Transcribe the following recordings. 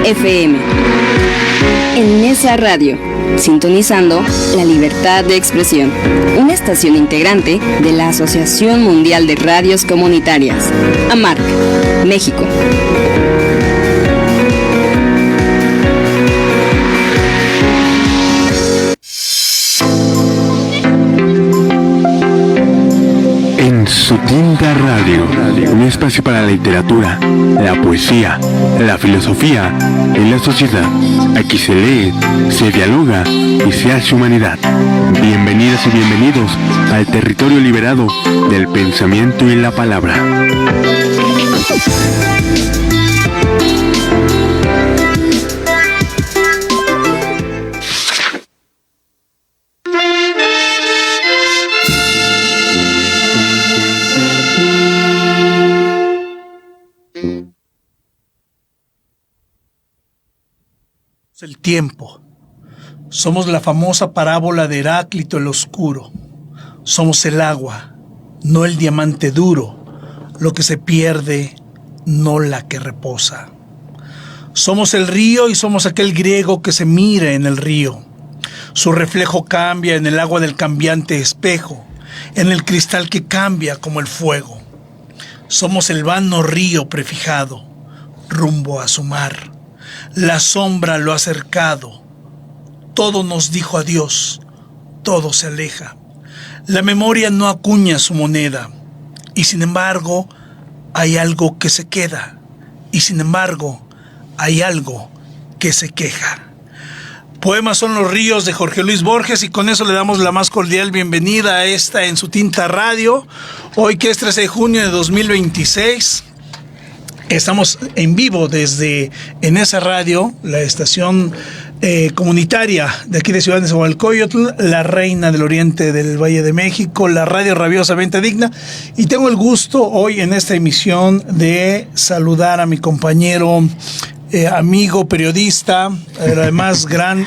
FM. En Nesa Radio, sintonizando la libertad de expresión, una estación integrante de la Asociación Mundial de Radios Comunitarias, AMARC, México. En Su Tinta Radio, un espacio para la literatura, la poesía, la filosofía y la sociedad. Aquí se lee, se dialoga y se hace humanidad. Bienvenidas y bienvenidos al territorio liberado del pensamiento y la palabra. El tiempo. Somos la famosa parábola de Heráclito el Oscuro. Somos el agua, no el diamante duro, lo que se pierde, no la que reposa. Somos el río y somos aquel griego que se mira en el río. Su reflejo cambia en el agua del cambiante espejo, en el cristal que cambia como el fuego. Somos el vano río prefijado, rumbo a su mar. La sombra lo ha cercado, todo nos dijo adiós, todo se aleja. La memoria no acuña su moneda, y sin embargo hay algo que se queda, y sin embargo hay algo que se queja. Poemas son los ríos de Jorge Luis Borges, y con eso le damos la más cordial bienvenida a esta En Su Tinta Radio, hoy que es 13 de junio de 2026. Estamos en vivo desde En Esa Radio, la estación comunitaria de aquí de Ciudad de Nezahualcóyotl, la reina del oriente del Valle de México, la radio rabiosamente digna. Y tengo el gusto hoy en esta emisión de saludar a mi compañero, amigo, periodista, además gran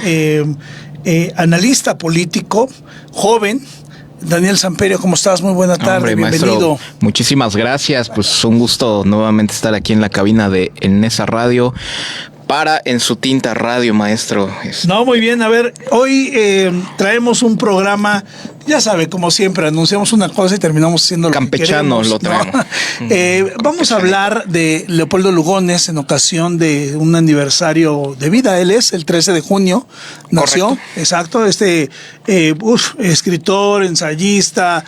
analista político, joven, Daniel Samperio. ¿Cómo estás? Muy buena tarde, hombre, bienvenido. Maestro, muchísimas gracias, pues un gusto nuevamente estar aquí en la cabina de En Esa Radio para En Su Tinta Radio, maestro. No, muy bien, a ver, hoy traemos un programa, ya sabe, como siempre, anunciamos una cosa y terminamos haciendo lo campechano, que queremos, lo traemos. ¿no? Vamos a hablar de Leopoldo Lugones en ocasión de un aniversario de vida. Él es el 13 de junio, nació. Correcto. Exacto, escritor, ensayista,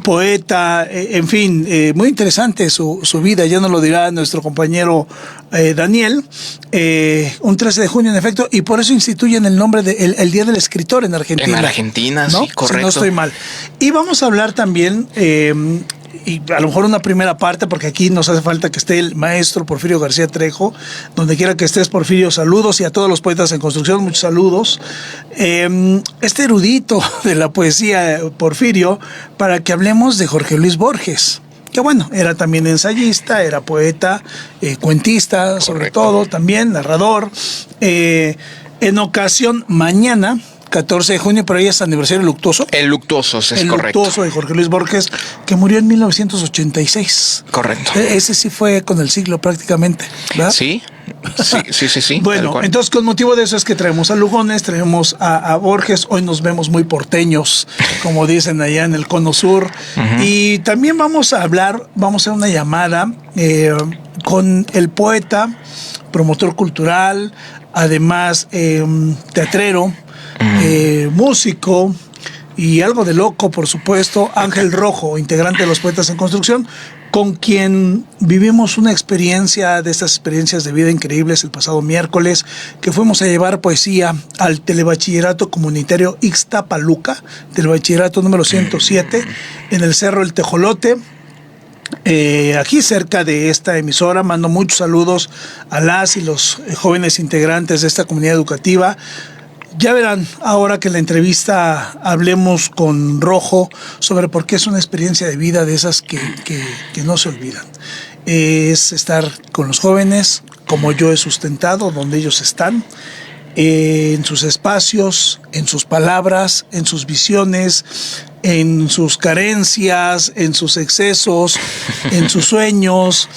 poeta, en fin, muy interesante su vida, ya nos lo dirá nuestro compañero Daniel. Un 13 de junio, en efecto, y por eso instituyen el nombre de el Día del Escritor en Argentina. En Argentina, ¿no? Sí, correcto. Si no estoy mal. Y vamos a hablar también, y a lo mejor una primera parte, porque aquí nos hace falta que esté el maestro Porfirio García Trejo. Donde quiera que estés, Porfirio, saludos, y a todos los poetas en construcción, muchos saludos. Este erudito de la poesía, Porfirio, para que hablemos de Jorge Luis Borges, que bueno, era también ensayista, era poeta, cuentista, sobre todo, también narrador. En ocasión, mañana, 14 de junio, pero ahí es aniversario luctuoso. El luctuoso, es el correcto. El luctuoso de Jorge Luis Borges, que murió en 1986. Correcto. Ese sí fue con el siglo prácticamente, ¿verdad? Sí. Bueno, entonces con motivo de eso es que traemos a Lugones, traemos a Borges. Hoy nos vemos muy porteños, como dicen allá en el Cono Sur. Uh-huh. Y también vamos a hacer una llamada con el poeta, promotor cultural, además teatrero, músico y algo de loco, por supuesto, Ángel Rojo, integrante de Los Poetas en Construcción, con quien vivimos una experiencia de estas experiencias de vida increíbles el pasado miércoles, que fuimos a llevar poesía al Telebachillerato Comunitario Ixtapaluca, Telebachillerato número 107, en el Cerro El Tejolote. Aquí cerca de esta emisora. Mando muchos saludos a las y los jóvenes integrantes de esta comunidad educativa. Ya verán ahora que en la entrevista hablemos con Rojo sobre por qué es una experiencia de vida de esas que no se olvidan. Es estar con los jóvenes, como yo he sustentado, donde ellos están, en sus espacios, en sus palabras, en sus visiones, en sus carencias, en sus excesos, en sus sueños,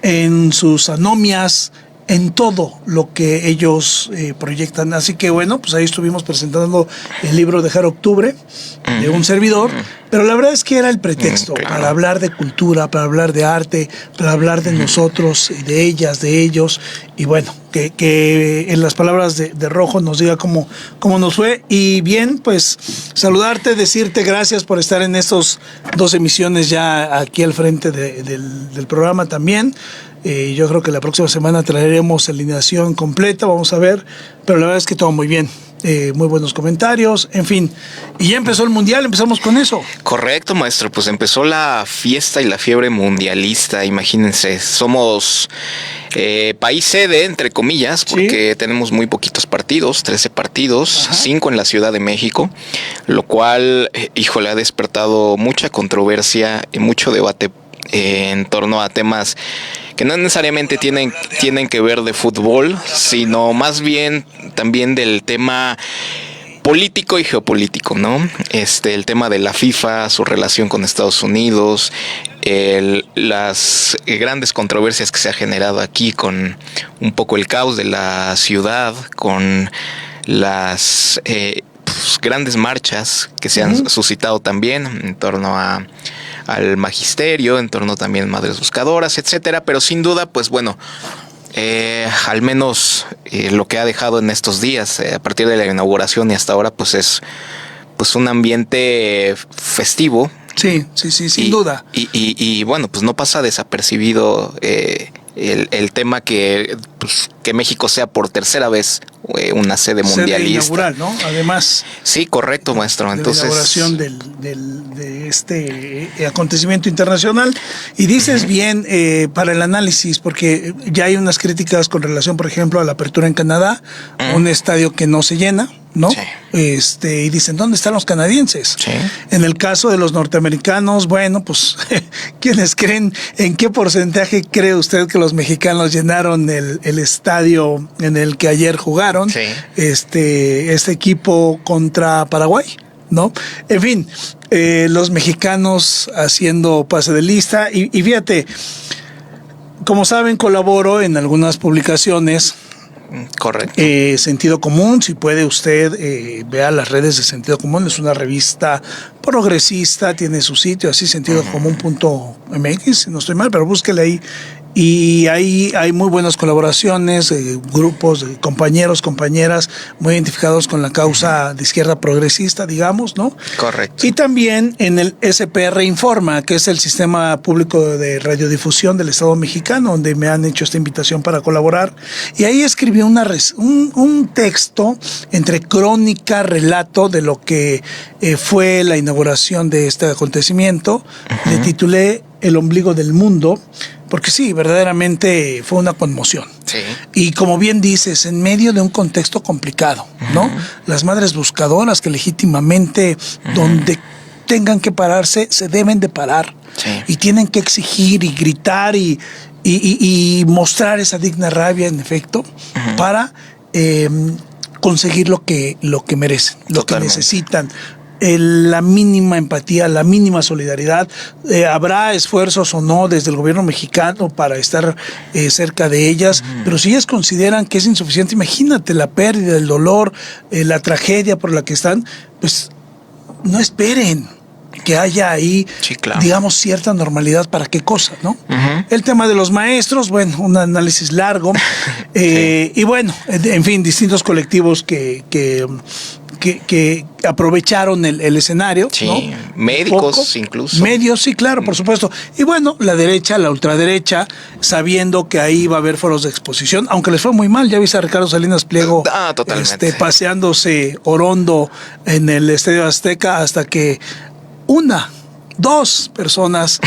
en sus anomias, en todo lo que ellos proyectan. Así que bueno, pues ahí estuvimos presentando el libro de Dejar Octubre, de un servidor, pero la verdad es que era el pretexto para hablar de cultura, para hablar de arte, para hablar de nosotros, de ellas, de ellos, y bueno, que en las palabras de Rojo nos diga cómo nos fue. Y bien, pues saludarte, decirte gracias por estar en estos 2 emisiones ya aquí al frente del programa también. Yo creo que la próxima semana traeremos alineación completa, vamos a ver, pero la verdad es que todo muy bien. Muy buenos comentarios, en fin. Y ya empezó el Mundial, empezamos con eso. Correcto, maestro, pues empezó la fiesta y la fiebre mundialista, imagínense, somos país sede, entre comillas, porque tenemos muy poquitos partidos, 13 partidos, 5 en la Ciudad de México, lo cual, híjole, ha despertado mucha controversia y mucho debate en torno a temas que no necesariamente tienen que ver de fútbol, sino más bien también del tema político y geopolítico, ¿no? El tema de la FIFA, su relación con Estados Unidos, las grandes controversias que se ha generado aquí con un poco el caos de la ciudad, con las grandes marchas que se han suscitado también en torno al magisterio, en torno también a madres buscadoras, etcétera, pero sin duda, pues bueno, al menos lo que ha dejado en estos días, a partir de la inauguración y hasta ahora, pues es pues un ambiente festivo. Sí, sin duda. Y bueno, pues no pasa desapercibido el tema que México sea por tercera vez una sede mundialista. Inaugural, ¿no? Además. Sí, correcto, maestro. Entonces, la inauguración de este acontecimiento internacional. Y dices bien para el análisis, porque ya hay unas críticas con relación, por ejemplo, a la apertura en Canadá, un estadio que no se llena, ¿no? Sí. Y dicen, ¿dónde están los canadienses? Sí. En el caso de los norteamericanos, bueno, pues, ¿quiénes creen? ¿En qué porcentaje cree usted que los mexicanos llenaron el estadio en el que ayer jugaron? Sí. Este equipo contra Paraguay, ¿no? En fin, los mexicanos haciendo pase de lista. Y fíjate, como saben, colaboro en algunas publicaciones. Correcto. Sentido Común, si puede usted vea las redes de Sentido Común, es una revista progresista, tiene su sitio así, sentidocomún.mx, si no estoy mal, pero búsquele ahí. Y ahí hay muy buenas colaboraciones, grupos de compañeros, compañeras muy identificados con la causa de izquierda progresista, digamos, ¿no? Correcto. Y también en el SPR Informa, que es el Sistema Público de Radiodifusión del Estado Mexicano, donde me han hecho esta invitación para colaborar. Y ahí escribí un texto entre crónica, relato de lo que fue la inauguración de este acontecimiento. Le titulé El ombligo del mundo, porque sí, verdaderamente fue una conmoción. Sí. Y como bien dices, en medio de un contexto complicado, ¿no? Las madres buscadoras que legítimamente, donde tengan que pararse, se deben de parar. Sí. Y tienen que exigir y gritar y mostrar esa digna rabia, en efecto, para conseguir lo que merecen, lo que necesitan. La mínima empatía, la mínima solidaridad. Habrá esfuerzos o no desde el gobierno mexicano para estar cerca de ellas, pero si ellas consideran que es insuficiente, imagínate la pérdida, el dolor, la tragedia por la que están, pues no esperen que haya ahí, sí, claro, digamos, cierta normalidad. ¿Para qué cosa, no? El tema de los maestros, bueno, un análisis largo. Sí. Y bueno, en fin, distintos colectivos que aprovecharon el escenario, sí, ¿no? Médicos incluso. Medios, sí, claro, por supuesto. Y bueno, la derecha, la ultraderecha, sabiendo que ahí va a haber foros de exposición, aunque les fue muy mal. Ya viste a Ricardo Salinas Pliego paseándose orondo en el Estadio Azteca hasta que dos personas,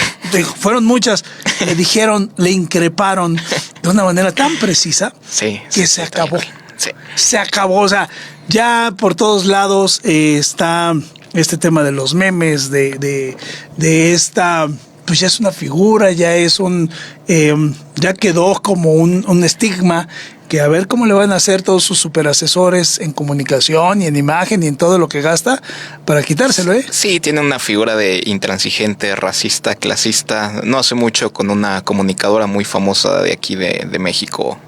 fueron muchas, le dijeron, le increparon de una manera tan precisa, sí, que se acabó. Sí. Se acabó, o sea, ya por todos lados está este tema de los memes, de esta, pues ya es una figura, ya es ya quedó como un estigma que a ver cómo le van a hacer todos sus superasesores en comunicación y en imagen y en todo lo que gasta para quitárselo, ¿eh? Sí, tiene una figura de intransigente, racista, clasista. No hace mucho con una comunicadora muy famosa de aquí de México,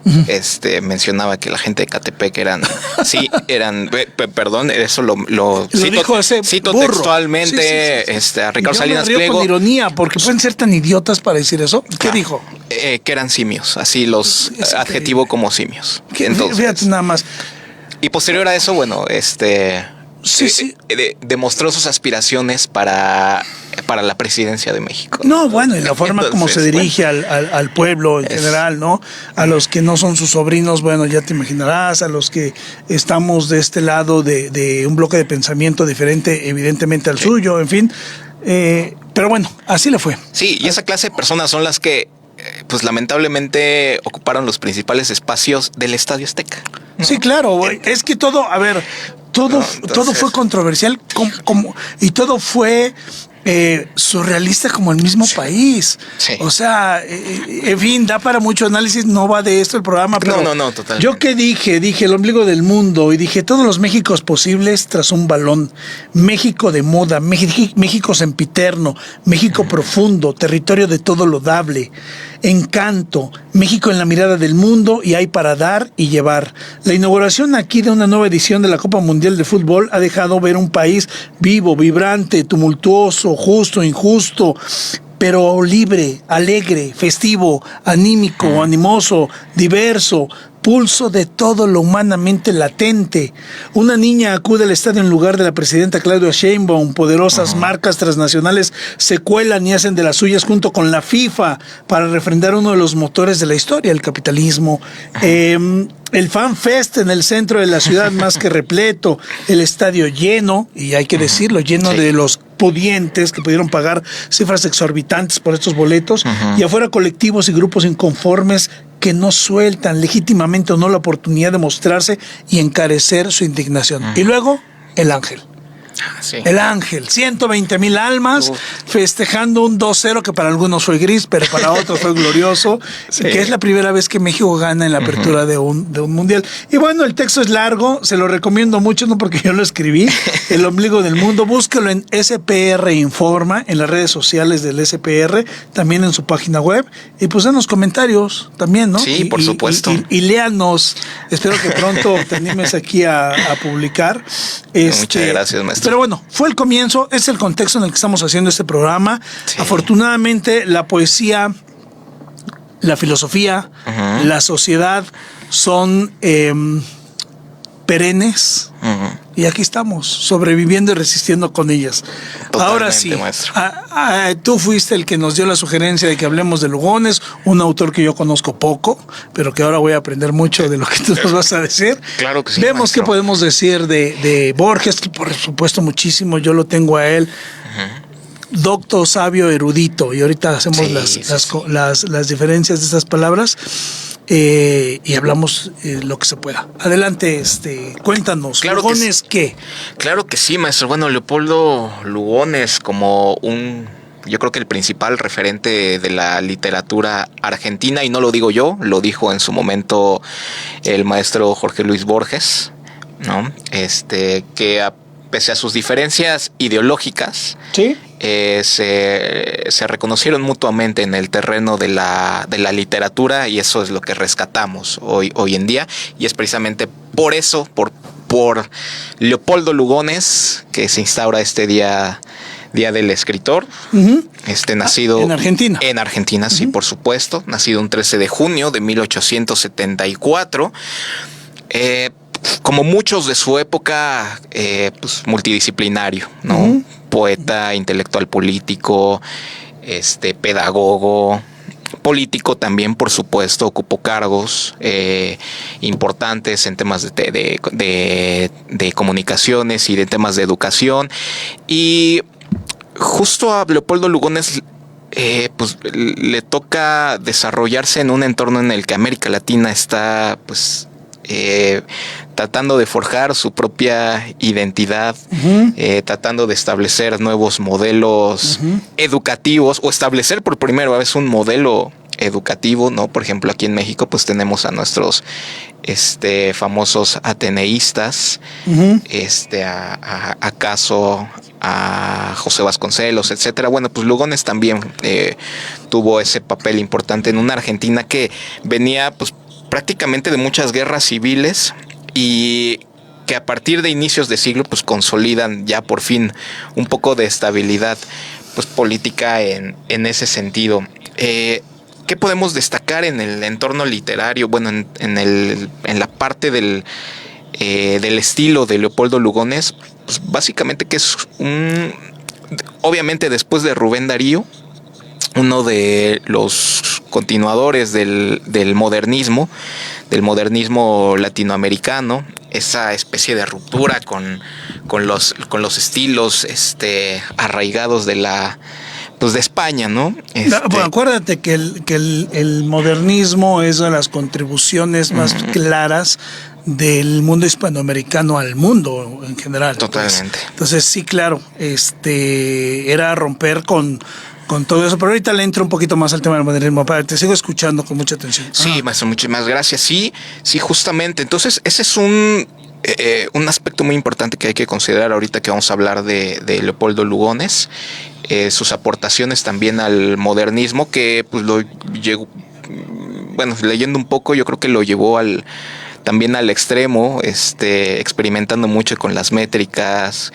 mencionaba que la gente de Catepec eran, perdón, eso lo dijo ese cito burro. Textualmente, Sí. a Ricardo Yo Salinas me río Pliego. con ironía, porque pueden ser tan idiotas para decir eso. ¿Qué dijo? Que eran simios, así los adjetivo como simios. Entonces, fíjate nada más. Y posterior a eso, bueno, demostró sus aspiraciones para la presidencia de México. No, bueno, y la forma como se dirige al pueblo en general, ¿no? A los que no son sus sobrinos, bueno, ya te imaginarás, a los que estamos de este lado de un bloque de pensamiento diferente, evidentemente al suyo, en fin. Pero bueno, así le fue. Sí, y esa clase de personas son las que pues lamentablemente ocuparon los principales espacios del Estadio Azteca, ¿no? Sí, claro, es que todo fue controversial y todo fue surrealista como el mismo país. Sí. O sea, en fin, da para mucho análisis, no va de esto el programa, pero no, totalmente. Yo que dije el ombligo del mundo y dije todos los Méxicos posibles tras un balón. México de moda, México sempiterno, México profundo, territorio de todo lo dable, encanto, México en la mirada del mundo y hay para dar y llevar. La inauguración aquí de una nueva edición de la Copa Mundial de Fútbol ha dejado ver un país vivo, vibrante, tumultuoso, justo, injusto, pero libre, alegre, festivo, anímico, animoso, diverso, pulso de todo lo humanamente latente. Una niña acude al estadio en lugar de la presidenta Claudia Sheinbaum. Poderosas marcas transnacionales se cuelan y hacen de las suyas junto con la FIFA para refrendar uno de los motores de la historia, el capitalismo. El Fan Fest en el centro de la ciudad más que repleto, el estadio lleno, y hay que decirlo, lleno de los pudientes que pudieron pagar cifras exorbitantes por estos boletos, y afuera colectivos y grupos inconformes que no sueltan legítimamente o no la oportunidad de mostrarse y encarecer su indignación. Y luego, el ángel. Sí. El ángel, 120,000 almas festejando un 2-0 que para algunos fue gris, pero para otros fue glorioso, que es la primera vez que México gana en la apertura de un mundial. Y bueno, el texto es largo, se lo recomiendo mucho, no porque yo lo escribí, El ombligo del mundo, búsquelo en SPR Informa, en las redes sociales del SPR, también en su página web, y pues en los comentarios también, ¿no? Sí, por supuesto. Y léanos, espero que pronto te animes aquí a publicar. Muchas gracias, maestro. Pero bueno, fue el comienzo, es el contexto en el que estamos haciendo este programa. Sí. Afortunadamente, la poesía, la filosofía, la sociedad son perennes. Y aquí estamos, sobreviviendo y resistiendo con ellas. Totalmente, ahora sí, maestro. Tú fuiste el que nos dio la sugerencia de que hablemos de Lugones, un autor que yo conozco poco, pero que ahora voy a aprender mucho de lo que tú nos vas a decir. Claro que sí, Vemos maestro. qué podemos decir de Borges, que por supuesto muchísimo, yo lo tengo a él. Docto, sabio, erudito, y ahorita hacemos las diferencias de estas palabras. Y hablamos lo que se pueda. Adelante, cuéntanos. Claro. ¿Lugones qué? Claro que sí, maestro. Bueno, Leopoldo Lugones, como yo creo que el principal referente de la literatura argentina, y no lo digo yo, lo dijo en su momento el maestro Jorge Luis Borges, ¿no? Que pese a sus diferencias ideológicas, ¿Sí? Se reconocieron mutuamente en el terreno de la literatura, y eso es lo que rescatamos hoy en día, y es precisamente por eso, por Leopoldo Lugones, que se instaura este día del escritor, nacido en Argentina. En Argentina, sí, por supuesto, nacido un 13 de junio de 1874. Como muchos de su época, pues multidisciplinario, ¿no? Poeta, intelectual político, pedagogo, político también, por supuesto, ocupó cargos importantes en temas de comunicaciones y de temas de educación. Y justo a Leopoldo Lugones pues le toca desarrollarse en un entorno en el que América Latina está, pues, tratando de forjar su propia identidad, tratando de establecer nuevos modelos educativos, o establecer por primera vez un modelo educativo, ¿no? Por ejemplo, aquí en México pues tenemos a nuestros famosos ateneístas, a Caso, a José Vasconcelos, etcétera. Bueno, pues Lugones también tuvo ese papel importante en una Argentina que venía pues prácticamente de muchas guerras civiles y que a partir de inicios de siglo pues consolidan ya por fin un poco de estabilidad pues política en ese sentido. ¿Qué podemos destacar en el entorno literario? Bueno, en la parte del estilo de Leopoldo Lugones, pues básicamente que es obviamente después de Rubén Darío, uno de los continuadores del modernismo latinoamericano, esa especie de ruptura con los estilos arraigados de España, ¿no? Bueno, acuérdate que el modernismo es de las contribuciones más claras del mundo hispanoamericano al mundo en general. Totalmente. Pues. Entonces, sí, claro, era romper con todo eso, pero ahorita le entro un poquito más al tema del modernismo. Te sigo escuchando con mucha atención. Sí, maestro, muchísimas gracias. Sí, justamente. Entonces, ese es un aspecto muy importante que hay que considerar ahorita que vamos a hablar de Leopoldo Lugones. Sus aportaciones también al modernismo, que pues leyendo un poco, yo creo que lo llevó también al extremo, experimentando mucho con las métricas,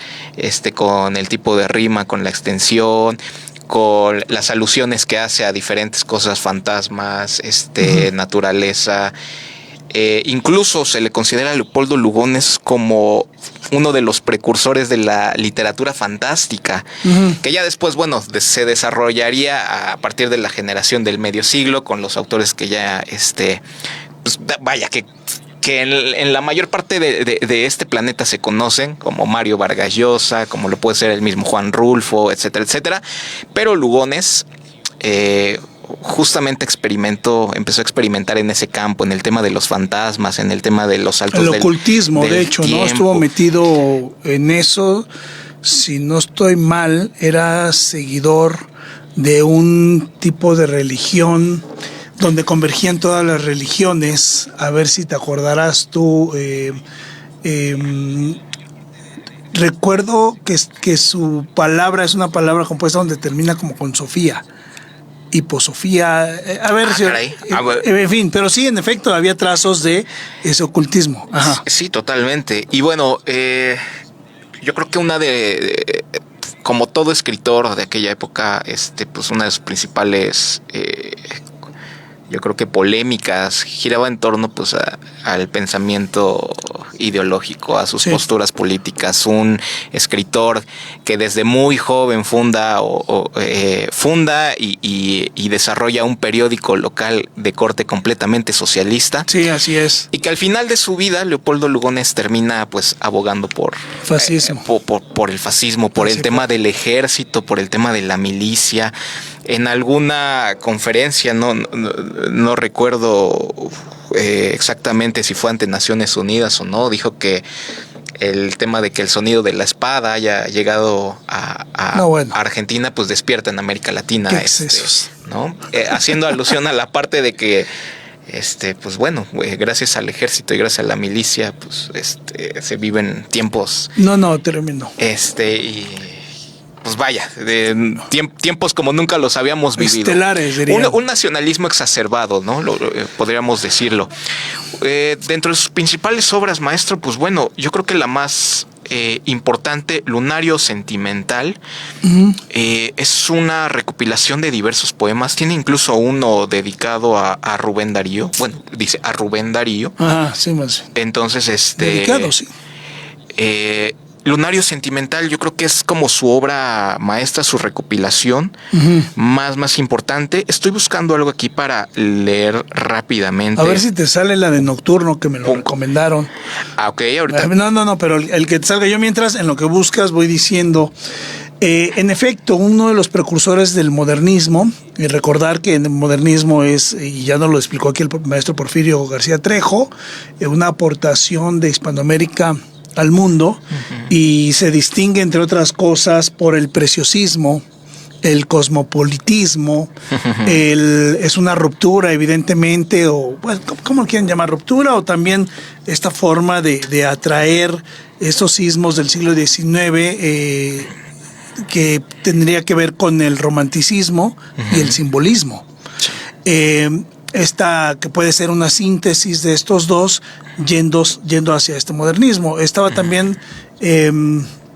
con el tipo de rima, con la extensión, con las alusiones que hace a diferentes cosas, fantasmas, naturaleza. Incluso se le considera a Leopoldo Lugones como uno de los precursores de la literatura fantástica, que ya después, se desarrollaría a partir de la generación del medio siglo con los autores que ya, que en la mayor parte de este planeta se conocen, como Mario Vargas Llosa, como lo puede ser el mismo Juan Rulfo, etcétera, etcétera. Pero Lugones justamente empezó a experimentar en ese campo, en el tema de los fantasmas, en el tema de los saltos el ocultismo, del de hecho, tiempo. ¿no? Estuvo metido en eso. Si no estoy mal, era seguidor de un tipo de religión donde convergían todas las religiones. A ver si te acordarás tú. Recuerdo que su palabra es una palabra compuesta donde termina como con Sofía. Hiposofía, en fin, pero sí, en efecto, había trazos de ese ocultismo. Ajá. Sí, totalmente. Y bueno, yo creo que como todo escritor de aquella época, pues una de sus principales, yo creo que polémicas, giraba en torno pues al pensamiento ideológico, a sus posturas políticas. Un escritor que desde muy joven funda y desarrolla un periódico local de corte completamente socialista. Sí, así es. Y que al final de su vida Leopoldo Lugones termina pues abogando por fascismo, por el fascismo, por el tema del ejército, por el tema de la milicia. En alguna conferencia, no recuerdo exactamente si fue ante Naciones Unidas o no, dijo que el tema de que el sonido de la espada haya llegado a Argentina, pues despierta en América Latina, ¿no? Haciendo alusión a la parte de que pues gracias al ejército y gracias a la milicia, pues se viven tiempos tremendo. Y pues vaya, tiempos como nunca los habíamos vivido. Estelares, diría. Un nacionalismo exacerbado, ¿no? Podríamos decirlo. Dentro de sus principales obras, maestro, pues yo creo que la más importante, Lunario Sentimental, es una recopilación de diversos poemas. Tiene incluso uno dedicado a Rubén Darío. Bueno, dice a Rubén Darío. Ajá, sí, más. Entonces, dedicado, sí. Lunario Sentimental, yo creo que es como su obra maestra, su recopilación más importante. Estoy buscando algo aquí para leer rápidamente. A ver si te sale la de Nocturno, que me lo recomendaron. Ok, ahorita. No, pero el que te salga. Yo mientras, en lo que buscas, voy diciendo. En efecto, uno de los precursores del modernismo, y recordar que en el modernismo es, y ya nos lo explicó aquí el maestro Porfirio García Trejo, una aportación de Hispanoamérica al mundo, y se distingue, entre otras cosas, por el preciosismo, el cosmopolitismo, es una ruptura evidentemente, o bueno, ¿cómo lo quieren llamar? Ruptura, o también esta forma de atraer esos sismos del siglo XIX que tendría que ver con el romanticismo y el simbolismo. Esta que puede ser una síntesis de estos dos yendo hacia este modernismo. Estaba también,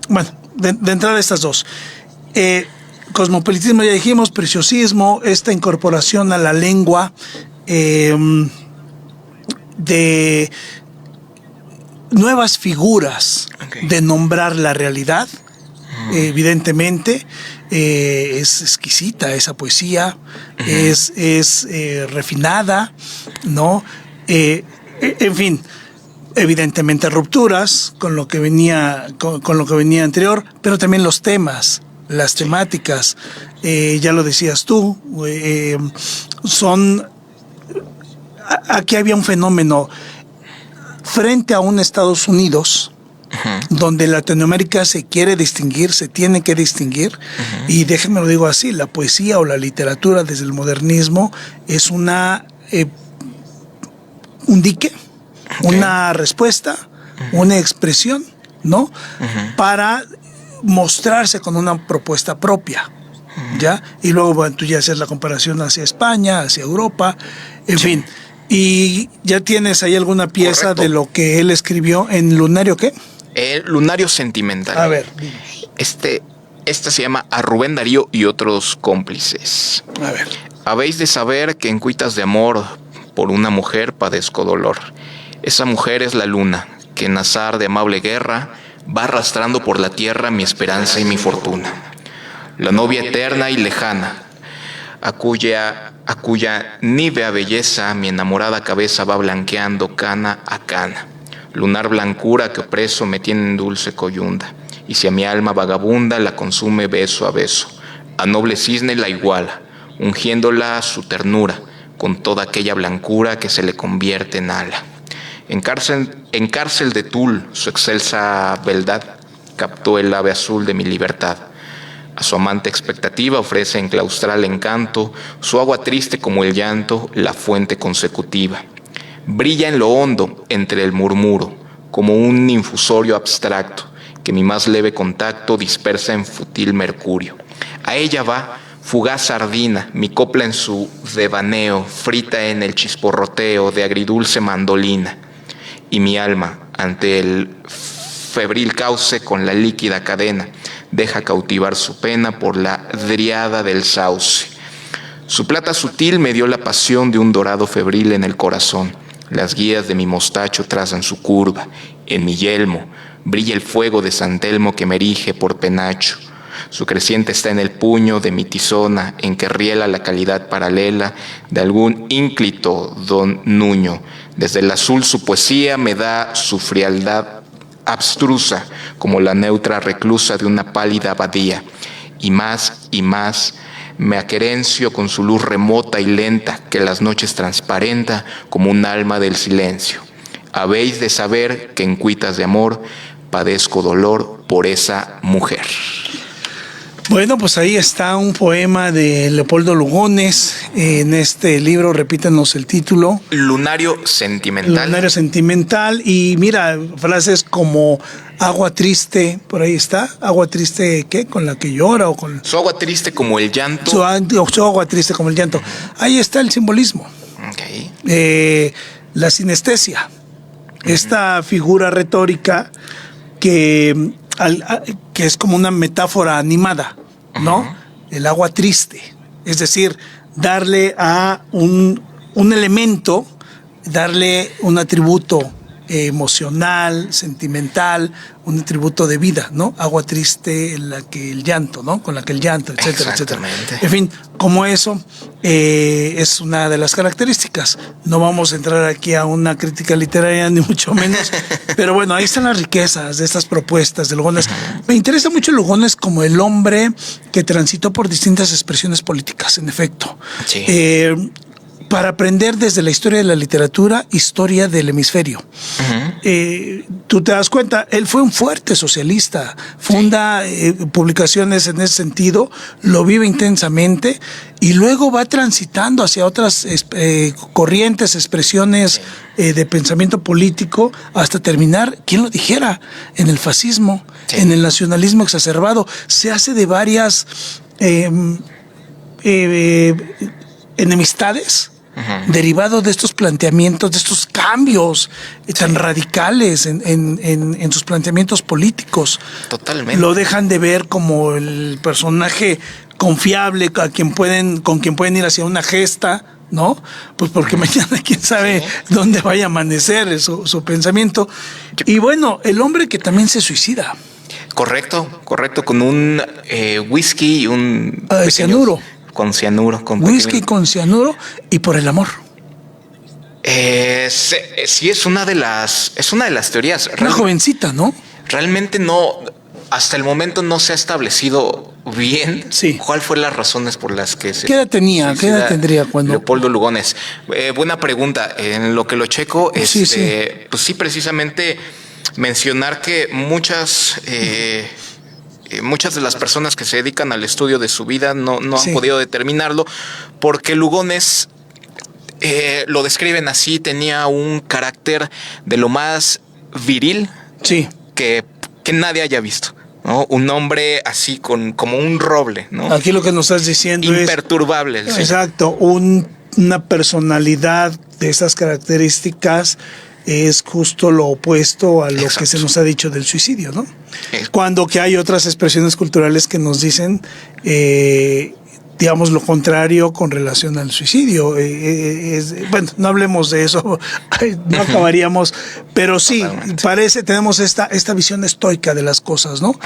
bueno, de entrada estas dos. Cosmopolitismo ya dijimos, preciosismo, esta incorporación a la lengua de nuevas figuras de nombrar la realidad. Evidentemente es exquisita esa poesía, es refinada, ¿no? En fin, evidentemente rupturas con lo que venía con lo que venía anterior, pero también los temas, las temáticas, ya lo decías tú, aquí había un fenómeno frente a un Estados Unidos donde Latinoamérica se quiere distinguir, se tiene que distinguir, y déjenme lo digo así, la poesía o la literatura desde el modernismo es un dique, una respuesta, una expresión, ¿no? Para mostrarse con una propuesta propia, ¿ya? Y luego, bueno, tú ya haces la comparación hacia España, hacia Europa, en fin. Y ya tienes ahí alguna pieza. Correcto. De lo que él escribió en Lunario, ¿qué? El Lunario Sentimental. A ver. Este se llama A Rubén Darío y otros cómplices. A ver. Habéis de saber que en cuitas de amor por una mujer padezco dolor. Esa mujer es la luna, que en azar de amable guerra va arrastrando por la tierra mi esperanza y mi fortuna. La novia eterna y lejana, a cuya nívea belleza mi enamorada cabeza va blanqueando cana a cana. Lunar blancura que opreso me tiene en dulce coyunda, y si a mi alma vagabunda la consume beso a beso, a noble cisne la iguala, ungiéndola su ternura, con toda aquella blancura que se le convierte en ala. En cárcel de tul, su excelsa beldad captó el ave azul de mi libertad. A su amante expectativa ofrece enclaustral encanto, su agua triste como el llanto, la fuente consecutiva. Brilla en lo hondo entre el murmuro, como un infusorio abstracto, que mi más leve contacto dispersa en fútil mercurio. A ella va, fugaz sardina, mi copla en su devaneo, frita en el chisporroteo de agridulce mandolina. Y mi alma, ante el febril cauce con la líquida cadena, deja cautivar su pena por la driada del sauce. Su plata sutil me dio la pasión de un dorado febril en el corazón. Las guías de mi mostacho trazan su curva. En mi yelmo brilla el fuego de San Telmo que me erige por penacho. Su creciente está en el puño de mi tizona, en que riela la calidad paralela de algún ínclito don Nuño. Desde el azul su poesía me da su frialdad abstrusa, como la neutra reclusa de una pálida abadía. Y más me aquerencio con su luz remota y lenta, que las noches transparenta como un alma del silencio. Habéis de saber que en cuitas de amor padezco dolor por esa mujer. Bueno, pues ahí está un poema de Leopoldo Lugones. En este libro, repítanos el título. Lunario Sentimental. Lunario Sentimental. Y mira, frases como agua triste, por ahí está. Agua triste, ¿qué? ¿Con la que llora o con...? Su agua triste como el llanto. Su agua triste como el llanto. Ahí está el simbolismo. Okay. La sinestesia. Esta figura retórica que es como una metáfora animada, ¿no? El agua triste. Es decir, darle a un elemento, darle un atributo emocional, sentimental, un atributo de vida, ¿no? Agua triste, el llanto, ¿no? Con la que el llanto, etcétera, etcétera. En fin, como eso es una de las características. No vamos a entrar aquí a una crítica literaria, ni mucho menos, pero bueno, ahí están las riquezas de estas propuestas de Lugones. Me interesa mucho Lugones como el hombre que transitó por distintas expresiones políticas, en efecto. Sí. para aprender desde la historia de la literatura, historia del hemisferio. Tú te das cuenta, él fue un fuerte socialista, funda publicaciones en ese sentido, lo vive intensamente y luego va transitando hacia otras corrientes, expresiones de pensamiento político, hasta terminar, ¿quién lo dijera?, en el fascismo, en el nacionalismo exacerbado. Se hace de varias enemistades derivado de estos planteamientos, de estos cambios tan radicales en sus planteamientos políticos. Totalmente. Lo dejan de ver como el personaje confiable con quien pueden ir hacia una gesta, ¿no? Pues porque mañana quién sabe dónde vaya a amanecer su pensamiento. Y bueno, el hombre que también se suicida. Correcto, con un whisky y un cianuro. Con cianuro. Whisky con cianuro y por el amor. Sí, es una de las teorías. Una jovencita, ¿no? Realmente no, hasta el momento no se ha establecido bien cuál fue las razones por las que se... ¿Qué edad tenía? ¿Qué edad tendría cuando? Leopoldo Lugones. Buena pregunta. En lo que lo checo, pues sí, precisamente mencionar que muchas de las personas que se dedican al estudio de su vida no han podido determinarlo, porque Lugones lo describen así: tenía un carácter de lo más viril que nadie haya visto, ¿no? Un hombre así como un roble, ¿no? Aquí lo que nos estás diciendo imperturbable. Es exacto, una personalidad de esas características es justo lo opuesto a lo que se nos ha dicho del suicidio, ¿no? Cuando que hay otras expresiones culturales que nos dicen, digamos, lo contrario con relación al suicidio. Bueno, no hablemos de eso, no acabaríamos, pero sí, tenemos esta visión estoica de las cosas, ¿no?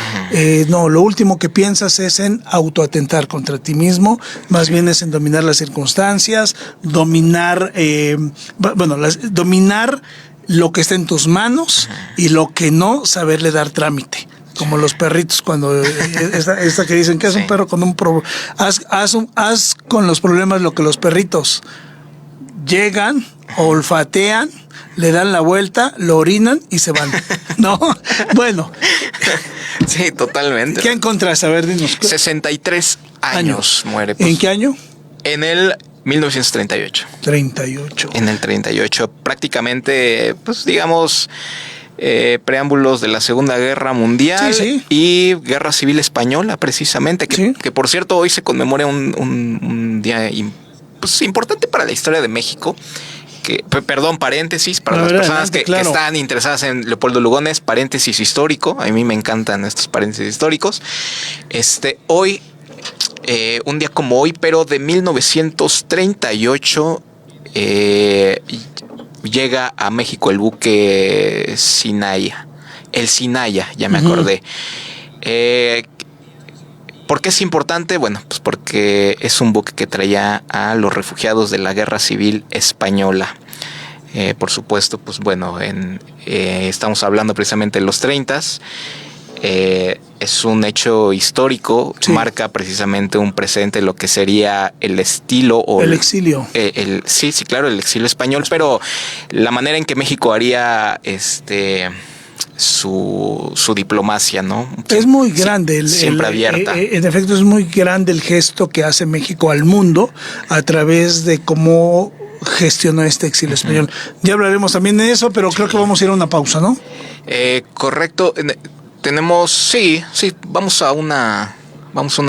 No, lo último que piensas es en autoatentar contra ti mismo, más bien es en dominar las circunstancias, dominar lo que está en tus manos y lo que no, saberle dar trámite. Como los perritos cuando esta que dicen que es un perro con un problema. Haz con los problemas lo que los perritos llegan, olfatean, le dan la vuelta, lo orinan y se van. ¿No? Bueno. Sí, totalmente. ¿Qué encontraste? A ver, dinos. 63 años muere. ¿En qué año? En el 1938. 38. En el 38. Prácticamente, pues digamos, preámbulos de la Segunda Guerra Mundial y Guerra Civil Española, precisamente, que por cierto hoy se conmemora un día pues, importante para la historia de México. Perdón, paréntesis, para las personas que están interesadas en Leopoldo Lugones, paréntesis histórico. A mí me encantan estos paréntesis históricos. Hoy, un día como hoy, pero de 1938, llega a México el buque Sinaya. El Sinaya, ya me acordé. ¿Por qué es importante? Bueno, pues porque es un buque que traía a los refugiados de la Guerra Civil Española. Por supuesto, pues bueno, estamos hablando precisamente de los 30s. Es un hecho histórico, marca precisamente un presente, lo que sería el estilo o el exilio. Sí, claro, el exilio español, pero la manera en que México haría su diplomacia, ¿no? Es muy grande, siempre abierta. En efecto, es muy grande el gesto que hace México al mundo a través de cómo gestionó este exilio español. Ya hablaremos también de eso, pero creo que vamos a ir a una pausa, ¿no? Correcto. Tenemos, vamos a una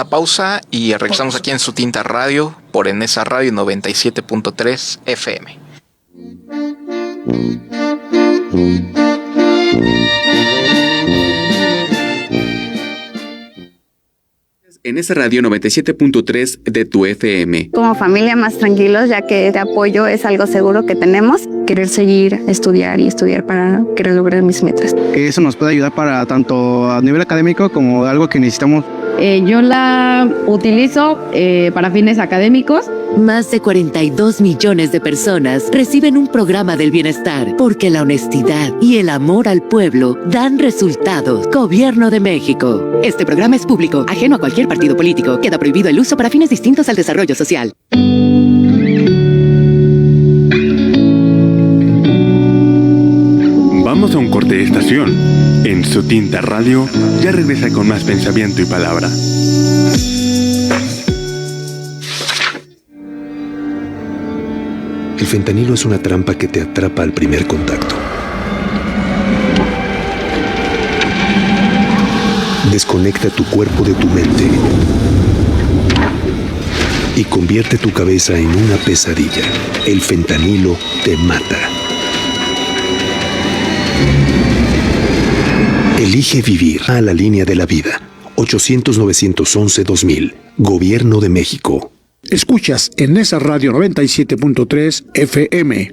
pausa y regresamos aquí en Su Tinta Radio por Enesa Radio 97.3 FM. En esa radio 97.3 de tu FM. Como familia más tranquilos, ya que este apoyo es algo seguro que tenemos. Querer seguir, estudiar para querer lograr mis metas. Eso nos puede ayudar para tanto a nivel académico como algo que necesitamos. Yo la utilizo para fines académicos. Más de 42 millones de personas reciben un programa del bienestar porque la honestidad y el amor al pueblo dan resultados. Gobierno de México. Este programa es público, ajeno a cualquier partido político. Queda prohibido el uso para fines distintos al desarrollo social. Vamos a un corte de estación. En Su Tinta Radio ya regresa con más pensamiento y palabra. El fentanilo es una trampa que te atrapa al primer contacto. Desconecta tu cuerpo de tu mente y convierte tu cabeza en una pesadilla. El fentanilo te mata. Elige vivir. A la línea de la vida. 800-911-2000. Gobierno de México. Escuchas en Nesa Radio 97.3 FM.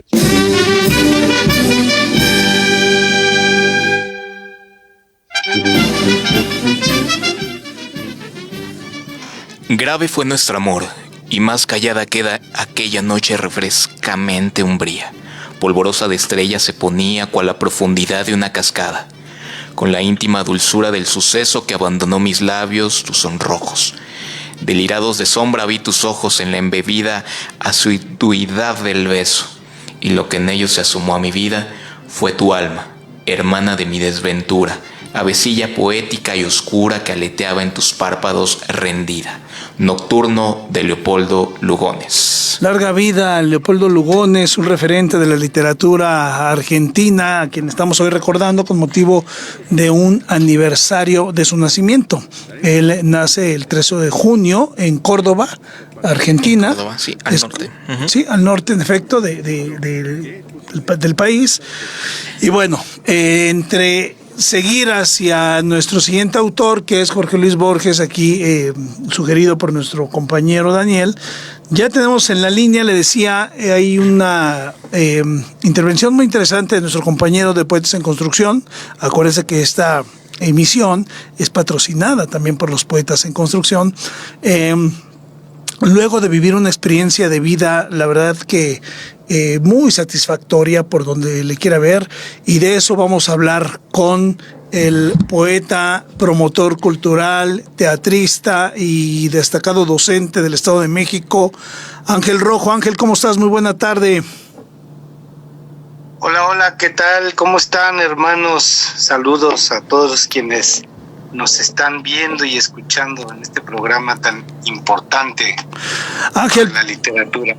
Grave fue nuestro amor, y más callada queda aquella noche refrescamente umbría. Polvorosa de estrellas se ponía cual la profundidad de una cascada, con la íntima dulzura del suceso que abandonó mis labios, tus sonrojos. Delirados de sombra vi tus ojos en la embebida asiduidad del beso, y lo que en ellos se asomó a mi vida fue tu alma, hermana de mi desventura, avecilla poética y oscura que aleteaba en tus párpados rendida. Nocturno de Leopoldo Lugones. Larga vida a Leopoldo Lugones, un referente de la literatura argentina, a quien estamos hoy recordando con motivo de un aniversario de su nacimiento. Él nace el 13 de junio en Córdoba, Argentina. Córdoba, sí, al norte. Uh-huh. Sí, al norte, en efecto, del país. Y bueno, entre seguir hacia nuestro siguiente autor, que es Jorge Luis Borges, aquí sugerido por nuestro compañero Daniel. Ya tenemos en la línea, le decía, hay una intervención muy interesante de nuestro compañero de Poetas en Construcción. Acuérdense que esta emisión es patrocinada también por los Poetas en Construcción. Luego de vivir una experiencia de vida, la verdad que muy satisfactoria por donde le quiera ver, y de eso vamos a hablar con el poeta, promotor cultural, teatrista y destacado docente del Estado de México, Ángel Rojo. Ángel, ¿cómo estás? Muy buena tarde. Hola, hola, ¿qué tal? ¿Cómo están, hermanos? Saludos a todos quienes nos están viendo y escuchando en este programa tan importante, Ángel, la literatura.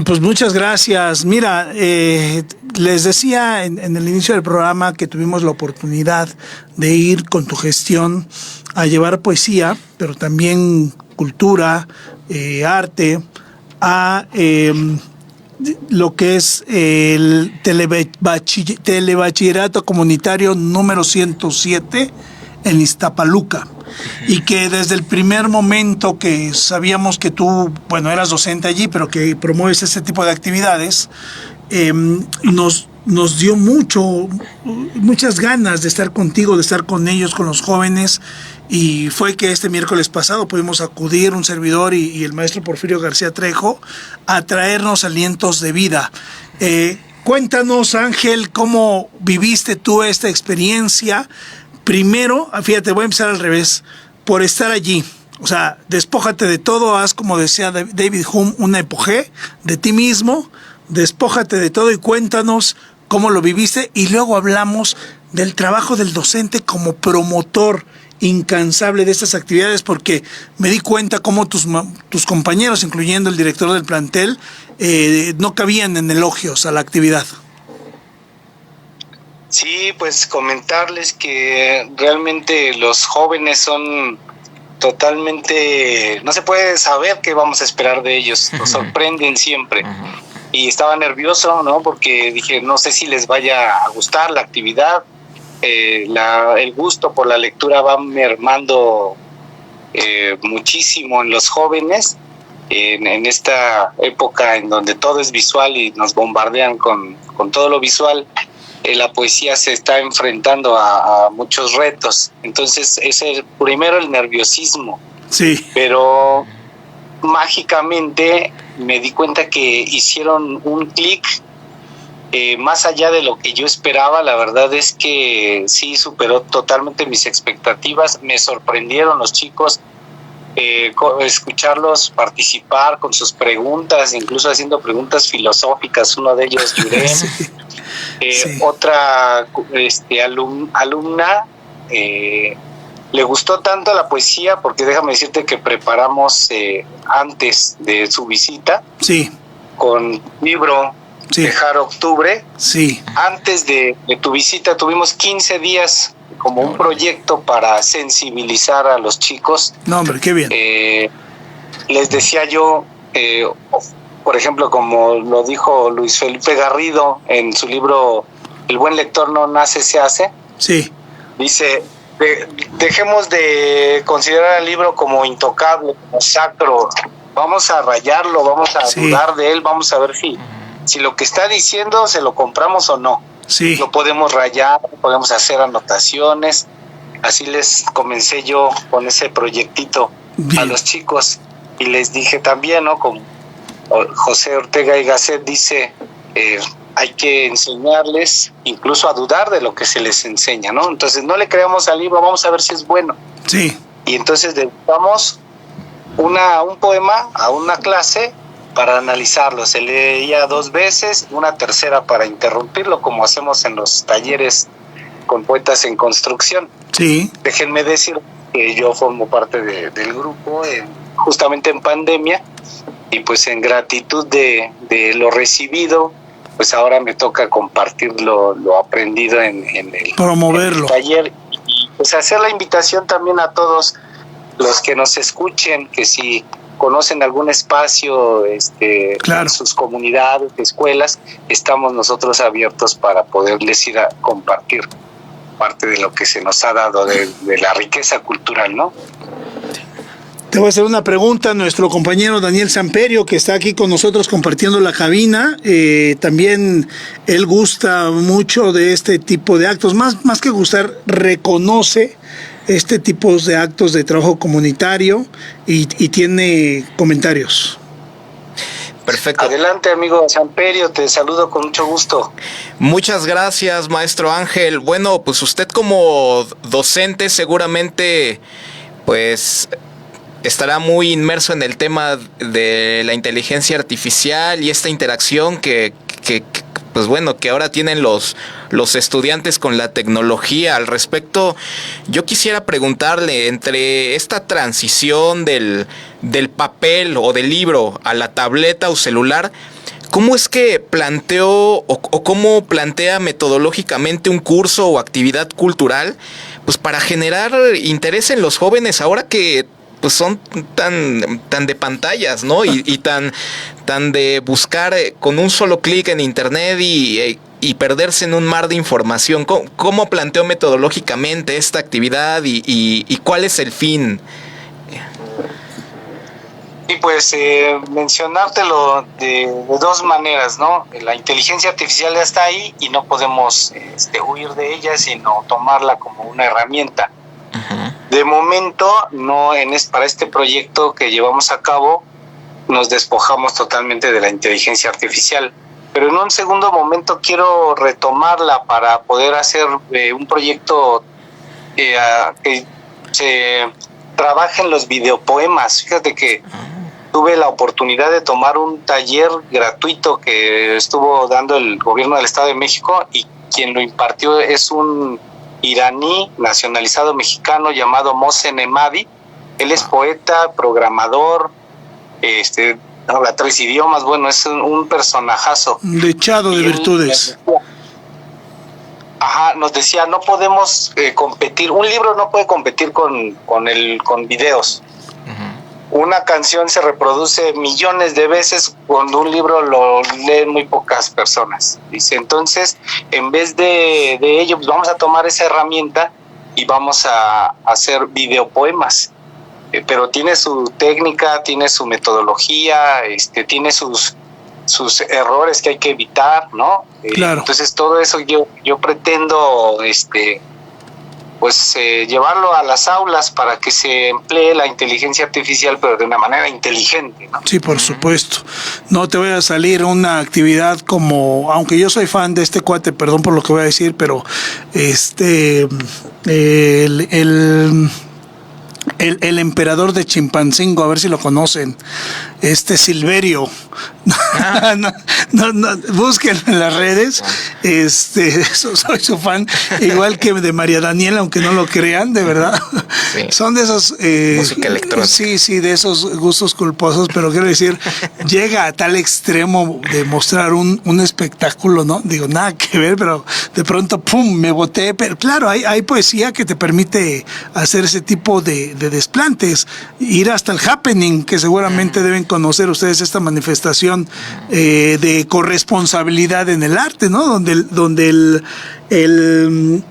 Pues muchas gracias. Mira, les decía en el inicio del programa que tuvimos la oportunidad de ir con tu gestión a llevar poesía, pero también cultura, arte, a lo que es el telebachillerato comunitario número 107 en Iztapaluca, y que desde el primer momento que sabíamos que tú, bueno, eras docente allí, pero que promueves este tipo de actividades, nos dio muchas ganas de estar contigo, de estar con ellos, con los jóvenes, y fue que este miércoles pasado pudimos acudir un servidor y el maestro Porfirio García Trejo a traernos alientos de vida. Cuéntanos, Ángel, ¿cómo viviste tú esta experiencia? Primero, fíjate, voy a empezar al revés, por estar allí. O sea, despójate de todo, haz, como decía David Hume, una epogé de ti mismo, despójate de todo y cuéntanos cómo lo viviste, y luego hablamos del trabajo del docente como promotor incansable de estas actividades, porque me di cuenta cómo tus compañeros, incluyendo el director del plantel, no cabían en elogios a la actividad. Sí, pues comentarles que realmente los jóvenes son totalmente, no se puede saber qué vamos a esperar de ellos, nos sorprenden siempre. Y estaba nervioso, ¿no? Porque dije, no sé si les vaya a gustar la actividad. El gusto por la lectura va mermando muchísimo en los jóvenes, en esta época en donde todo es visual y nos bombardean con todo lo visual. La poesía se está enfrentando a muchos retos. Entonces es primero el nerviosismo. Sí. Pero mágicamente me di cuenta que hicieron un clic más allá de lo que yo esperaba. La verdad es que sí superó totalmente mis expectativas. Me sorprendieron los chicos, escucharlos participar con sus preguntas, incluso haciendo preguntas filosóficas. Uno de ellos, Yurem. Sí. Otra alumna le gustó tanto la poesía, porque déjame decirte que preparamos antes de su visita, con libro Dejar Octubre. Antes de tu visita tuvimos 15 días como un proyecto para sensibilizar a los chicos. No, hombre, qué bien. Les decía yo, por ejemplo, como lo dijo Luis Felipe Garrido en su libro El buen lector no nace, se hace. Dice, dejemos de considerar el libro como intocable, como sacro. Vamos a rayarlo, vamos a dudar de él, vamos a ver si lo que está diciendo se lo compramos o no. Lo podemos rayar, podemos hacer anotaciones. Así les comencé yo con ese proyectito a los chicos. Y les dije también, ¿no? Como José Ortega y Gasset dice, hay que enseñarles incluso a dudar de lo que se les enseña, ¿no? Entonces no le creamos al libro, vamos a ver si es bueno. Y entonces dedicamos un poema a una clase para analizarlo. Se leía 2 veces, una tercera para interrumpirlo, como hacemos en los talleres con poetas en construcción. Déjenme decir que yo formo parte del grupo justamente en pandemia, y pues en gratitud de lo recibido, pues ahora me toca compartir lo aprendido en el taller, y pues hacer la invitación también a todos los que nos escuchen, que si conocen algún espacio en sus comunidades, escuelas, estamos nosotros abiertos para poderles ir a compartir parte de lo que se nos ha dado de la riqueza cultural, ¿no? Te voy a hacer una pregunta. Nuestro compañero Daniel Samperio, que está aquí con nosotros compartiendo la cabina, también él gusta mucho de este tipo de actos, más que gustar, reconoce este tipo de actos de trabajo comunitario y tiene comentarios. Perfecto. Adelante, amigo Samperio, te saludo con mucho gusto. Muchas gracias, maestro Ángel. Bueno, pues usted como docente seguramente pues estará muy inmerso en el tema de la inteligencia artificial y esta interacción que pues bueno, que ahora tienen los estudiantes con la tecnología. Al respecto, yo quisiera preguntarle, entre esta transición del papel o del libro a la tableta o celular, ¿cómo es que planteó o cómo plantea metodológicamente un curso o actividad cultural pues para generar interés en los jóvenes ahora que pues son tan de pantallas, ¿no? Y tan de buscar con un solo clic en internet y perderse en un mar de información? ¿Cómo planteó metodológicamente esta actividad y cuál es el fin? Y pues mencionártelo de 2 maneras, ¿no? La inteligencia artificial ya está ahí y no podemos huir de ella, sino tomarla como una herramienta. De momento, para este proyecto que llevamos a cabo, nos despojamos totalmente de la inteligencia artificial. Pero en un segundo momento quiero retomarla para poder hacer un proyecto que se trabaje en los videopoemas. Fíjate que tuve la oportunidad de tomar un taller gratuito que estuvo dando el gobierno del Estado de México, y quien lo impartió es un iraní nacionalizado mexicano llamado Mohsen Emadi. Él es poeta, programador, habla 3 idiomas, bueno, es un personajazo. Dechado de virtudes. Nos decía, no podemos competir, un libro no puede competir con videos. Una canción se reproduce millones de veces, cuando un libro lo leen muy pocas personas. Dice, entonces, en vez de ello, pues vamos a tomar esa herramienta y vamos a hacer videopoemas. Pero tiene su técnica, tiene su metodología, tiene sus errores que hay que evitar, ¿no? Claro. Entonces, todo eso yo pretendo llevarlo a las aulas para que se emplee la inteligencia artificial, pero de una manera inteligente, ¿no? Sí, por supuesto. No te voy a salir una actividad como, aunque yo soy fan de este cuate, perdón por lo que voy a decir, pero el emperador de Chimpancingo, a ver si lo conocen, Silverio. busquen en las redes. Soy su fan, igual que de María Daniela, aunque no lo crean, de verdad. Sí. Son de esos música electrónica. Sí, de esos gustos culposos, pero quiero decir, llega a tal extremo de mostrar un espectáculo, ¿no? Digo, nada que ver, pero de pronto, pum, me boté. Pero claro, hay poesía que te permite hacer ese tipo de desplantes, ir hasta el happening, que seguramente deben conocer ustedes esta manifestación de corresponsabilidad en el arte, ¿no? Donde el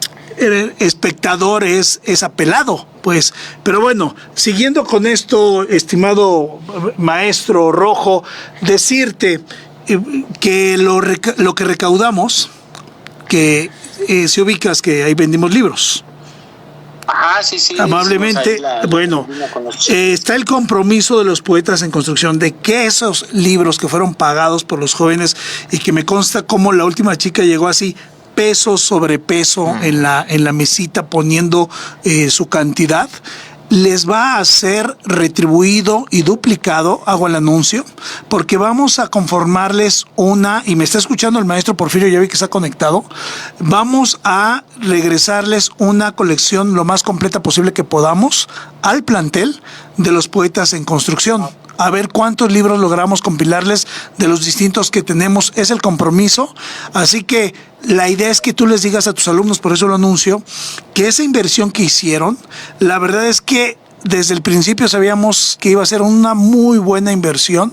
espectador es apelado, pues. Pero bueno, siguiendo con esto, estimado maestro Rojo, decirte que lo que recaudamos, que si ubicas que ahí vendimos libros. Ajá, sí. Amablemente, está el compromiso de los poetas en construcción de que esos libros que fueron pagados por los jóvenes, y que me consta como la última chica llegó así, peso sobre peso en la mesita poniendo su cantidad, les va a ser retribuido y duplicado, hago el anuncio, porque vamos a conformarles y me está escuchando el maestro Porfirio, ya vi que está conectado, vamos a regresarles una colección lo más completa posible que podamos al plantel de los poetas en construcción. A ver cuántos libros logramos compilarles de los distintos que tenemos, es el compromiso. Así que la idea es que tú les digas a tus alumnos, por eso lo anuncio, que esa inversión que hicieron, la verdad es que desde el principio sabíamos que iba a ser una muy buena inversión,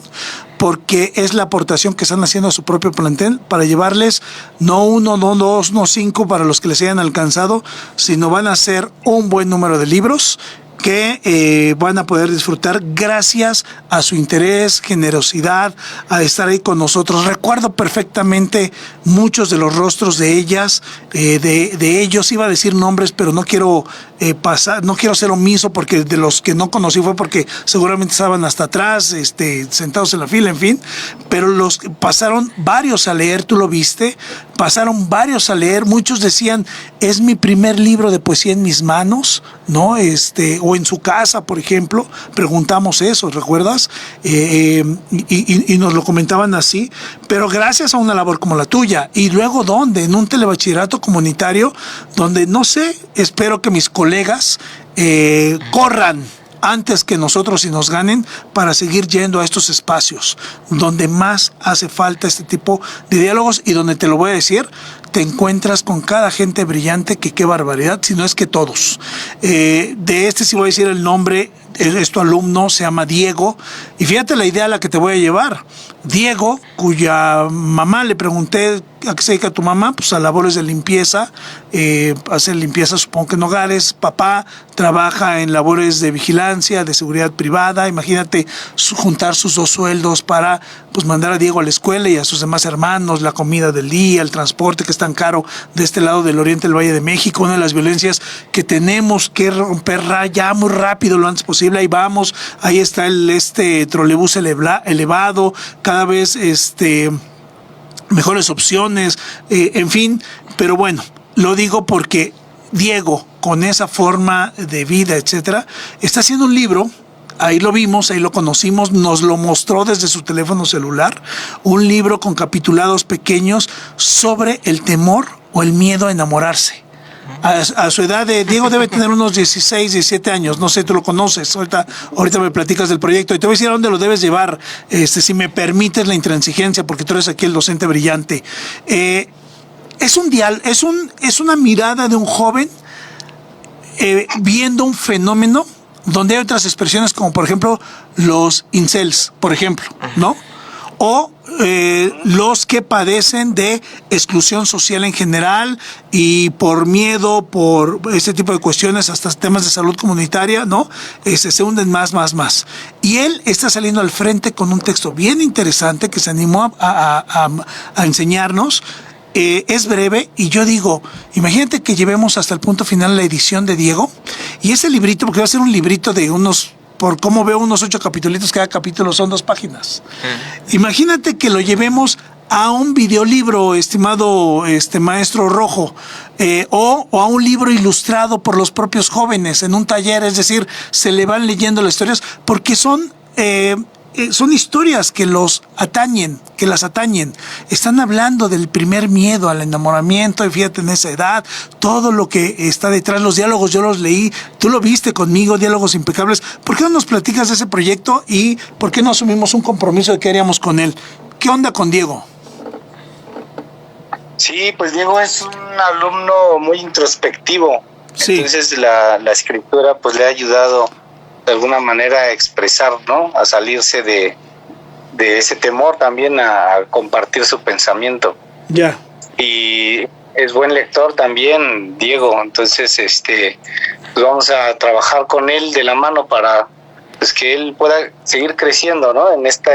porque es la aportación que están haciendo a su propio plantel para llevarles no 1, no 2, no 5 para los que les hayan alcanzado, sino van a ser un buen número de libros que van a poder disfrutar gracias a su interés, generosidad, a estar ahí con nosotros. Recuerdo perfectamente muchos de los rostros de ellas, de ellos. Iba a decir nombres, pero no quiero no quiero ser omiso, porque de los que no conocí fue porque seguramente estaban hasta atrás, sentados en la fila, en fin. Pero los pasaron varios a leer, tú lo viste, pasaron varios a leer. Muchos decían, es mi primer libro de poesía en mis manos, ¿no? O en su casa, por ejemplo, preguntamos eso, ¿recuerdas? Y nos lo comentaban así, pero gracias a una labor como la tuya. Y luego, ¿dónde? En un telebachillerato comunitario, donde, no sé, espero que mis colegas corran antes que nosotros y nos ganen para seguir yendo a estos espacios donde más hace falta este tipo de diálogos, y donde, te lo voy a decir, te encuentras con cada gente brillante, que qué barbaridad, si no es que todos. De sí voy a decir el nombre, es tu alumno, se llama Diego, y fíjate la idea a la que te voy a llevar. Diego, cuya mamá, le pregunté, ¿a qué se dedica tu mamá? Pues a labores de limpieza, hacer limpieza, supongo que en hogares. Papá trabaja en labores de vigilancia, de seguridad privada. Imagínate juntar sus 2 sueldos para pues mandar a Diego a la escuela y a sus demás hermanos, la comida del día, el transporte que es tan caro de este lado del oriente del Valle de México, una de las violencias que tenemos que romper ya muy rápido, lo antes posible. Ahí vamos, ahí está el trolebús elevado, cada vez mejores opciones, en fin. Pero bueno, lo digo porque Diego, con esa forma de vida, etcétera, está haciendo un libro. Ahí lo vimos, ahí lo conocimos, nos lo mostró desde su teléfono celular, un libro con capitulados pequeños sobre el temor o el miedo a enamorarse. A su edad, Diego debe tener unos 16, 17 años, no sé, tú lo conoces, ahorita me platicas del proyecto, y te voy a decir a dónde lo debes llevar, si me permites la intransigencia, porque tú eres aquí el docente brillante. Es una mirada de un joven viendo un fenómeno donde hay otras expresiones, como por ejemplo los incels, por ejemplo, ¿no? O los que padecen de exclusión social en general, y por miedo, por este tipo de cuestiones, hasta temas de salud comunitaria, ¿no? Se hunden más. Y él está saliendo al frente con un texto bien interesante que se animó a enseñarnos. Es breve, y yo digo, imagínate que llevemos hasta el punto final la edición de Diego, y ese librito, porque va a ser un librito de por cómo veo, unos 8 capítulos, cada capítulo son 2 páginas. Imagínate que lo llevemos a un videolibro, estimado maestro Rojo, o a un libro ilustrado por los propios jóvenes en un taller, es decir, se le van leyendo las historias, porque son son historias que los atañen, que las atañen. Están hablando del primer miedo al enamoramiento, y fíjate en esa edad, todo lo que está detrás, los diálogos yo los leí, tú lo viste conmigo, diálogos impecables. ¿Por qué no nos platicas de ese proyecto y por qué no asumimos un compromiso de qué haríamos con él? ¿Qué onda con Diego? Sí, pues Diego es un alumno muy introspectivo. Sí. Entonces la escritura pues le ha ayudado de alguna manera a expresar, ¿no? A salirse de ese temor también a compartir su pensamiento. Ya. Y es buen lector también, Diego. Entonces, pues vamos a trabajar con él de la mano para pues que él pueda seguir creciendo, ¿no? En esta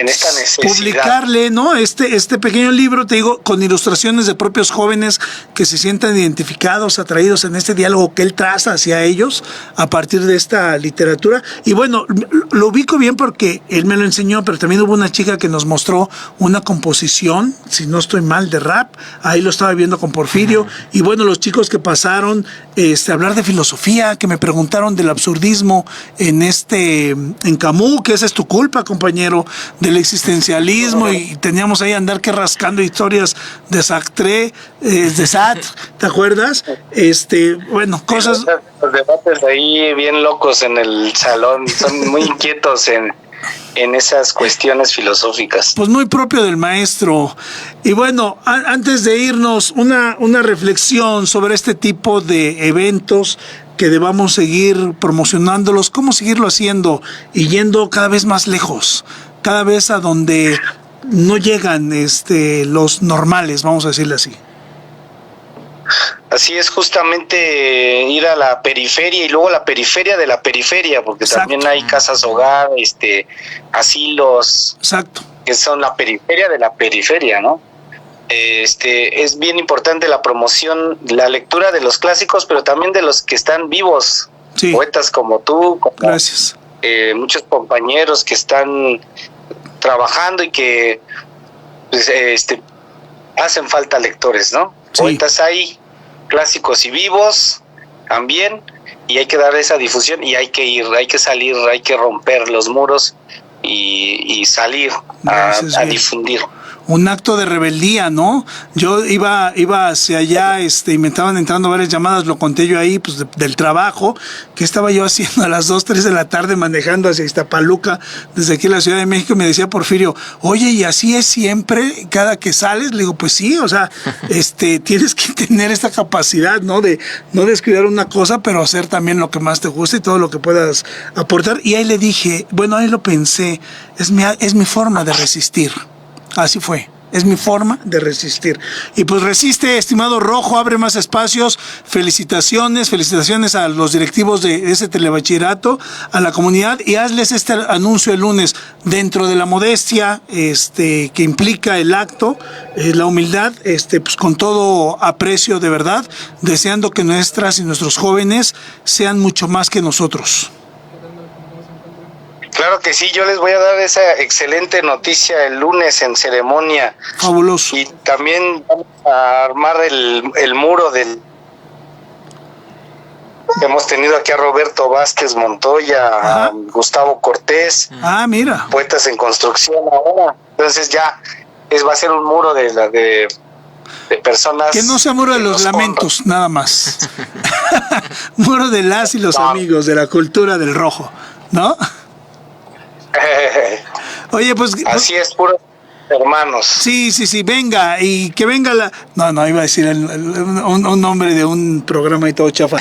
necesidad. Publicarle, ¿no? Este pequeño libro, te digo, con ilustraciones de propios jóvenes que se sientan identificados, atraídos en este diálogo que él traza hacia ellos a partir de esta literatura. Y bueno, lo ubico bien porque él me lo enseñó, pero también hubo una chica que nos mostró una composición, si no estoy mal, de rap. Ahí lo estaba viendo con Porfirio. Y bueno, los chicos que pasaron a hablar de filosofía, que me preguntaron del absurdismo en Camus, que esa es tu culpa, compañero, del existencialismo, y teníamos ahí andar que rascando historias de Sartre, de Sartre, ¿te acuerdas? Bueno, cosas... Los debates ahí bien locos en el salón, son muy inquietos en esas cuestiones filosóficas. Pues muy propio del maestro. Y bueno, antes de irnos, una reflexión sobre este tipo de eventos, que debamos seguir promocionándolos, cómo seguirlo haciendo y yendo cada vez más lejos, cada vez a donde no llegan los normales, vamos a decirle así. Así es, justamente ir a la periferia y luego la periferia de la periferia, porque exacto, también hay casas hogar, asilos, exacto, que son la periferia de la periferia, ¿no? Es bien importante la promoción, la lectura de los clásicos, pero también de los que están vivos, sí, poetas como tú, como gracias, muchos compañeros que están trabajando y que pues, hacen falta lectores, ¿no? Sí. Poetas hay, clásicos y vivos también, y hay que dar esa difusión y hay que salir, hay que romper los muros y salir a difundir. Un acto de rebeldía, ¿no? Yo iba hacia allá, y me estaban entrando varias llamadas, lo conté yo ahí, pues del trabajo, que estaba yo haciendo a las 2, 3 de la tarde manejando hacia Iztapaluca, desde aquí a la Ciudad de México, y me decía Porfirio, oye, ¿y así es siempre, cada que sales? Le digo, pues sí, o sea, tienes que tener esta capacidad, ¿no? De no descuidar una cosa, pero hacer también lo que más te gusta y todo lo que puedas aportar. Y ahí le dije, bueno, ahí lo pensé, es mi forma de resistir. Así fue, es mi forma de resistir. Y pues resiste, estimado Rojo, abre más espacios. Felicitaciones a los directivos de ese telebachillerato, a la comunidad, y hazles este anuncio el lunes, dentro de la modestia que implica el acto, la humildad, pues con todo aprecio de verdad, deseando que nuestras y nuestros jóvenes sean mucho más que nosotros. Claro que sí, yo les voy a dar esa excelente noticia el lunes en ceremonia. Fabuloso. Y también vamos a armar el muro del... Hemos tenido aquí a Roberto Vázquez Montoya, ajá, a Gustavo Cortés. Ah, mira. Poetas en construcción ahora. Entonces ya va a ser un muro de personas... Que no sea muro de los lamentos, nada más. Muro de las y los amigos de la cultura del Rojo, ¿no? Oye, pues... Así es, puros hermanos. Sí, venga, y que venga la... No, iba a decir un nombre de un programa y todo chafa.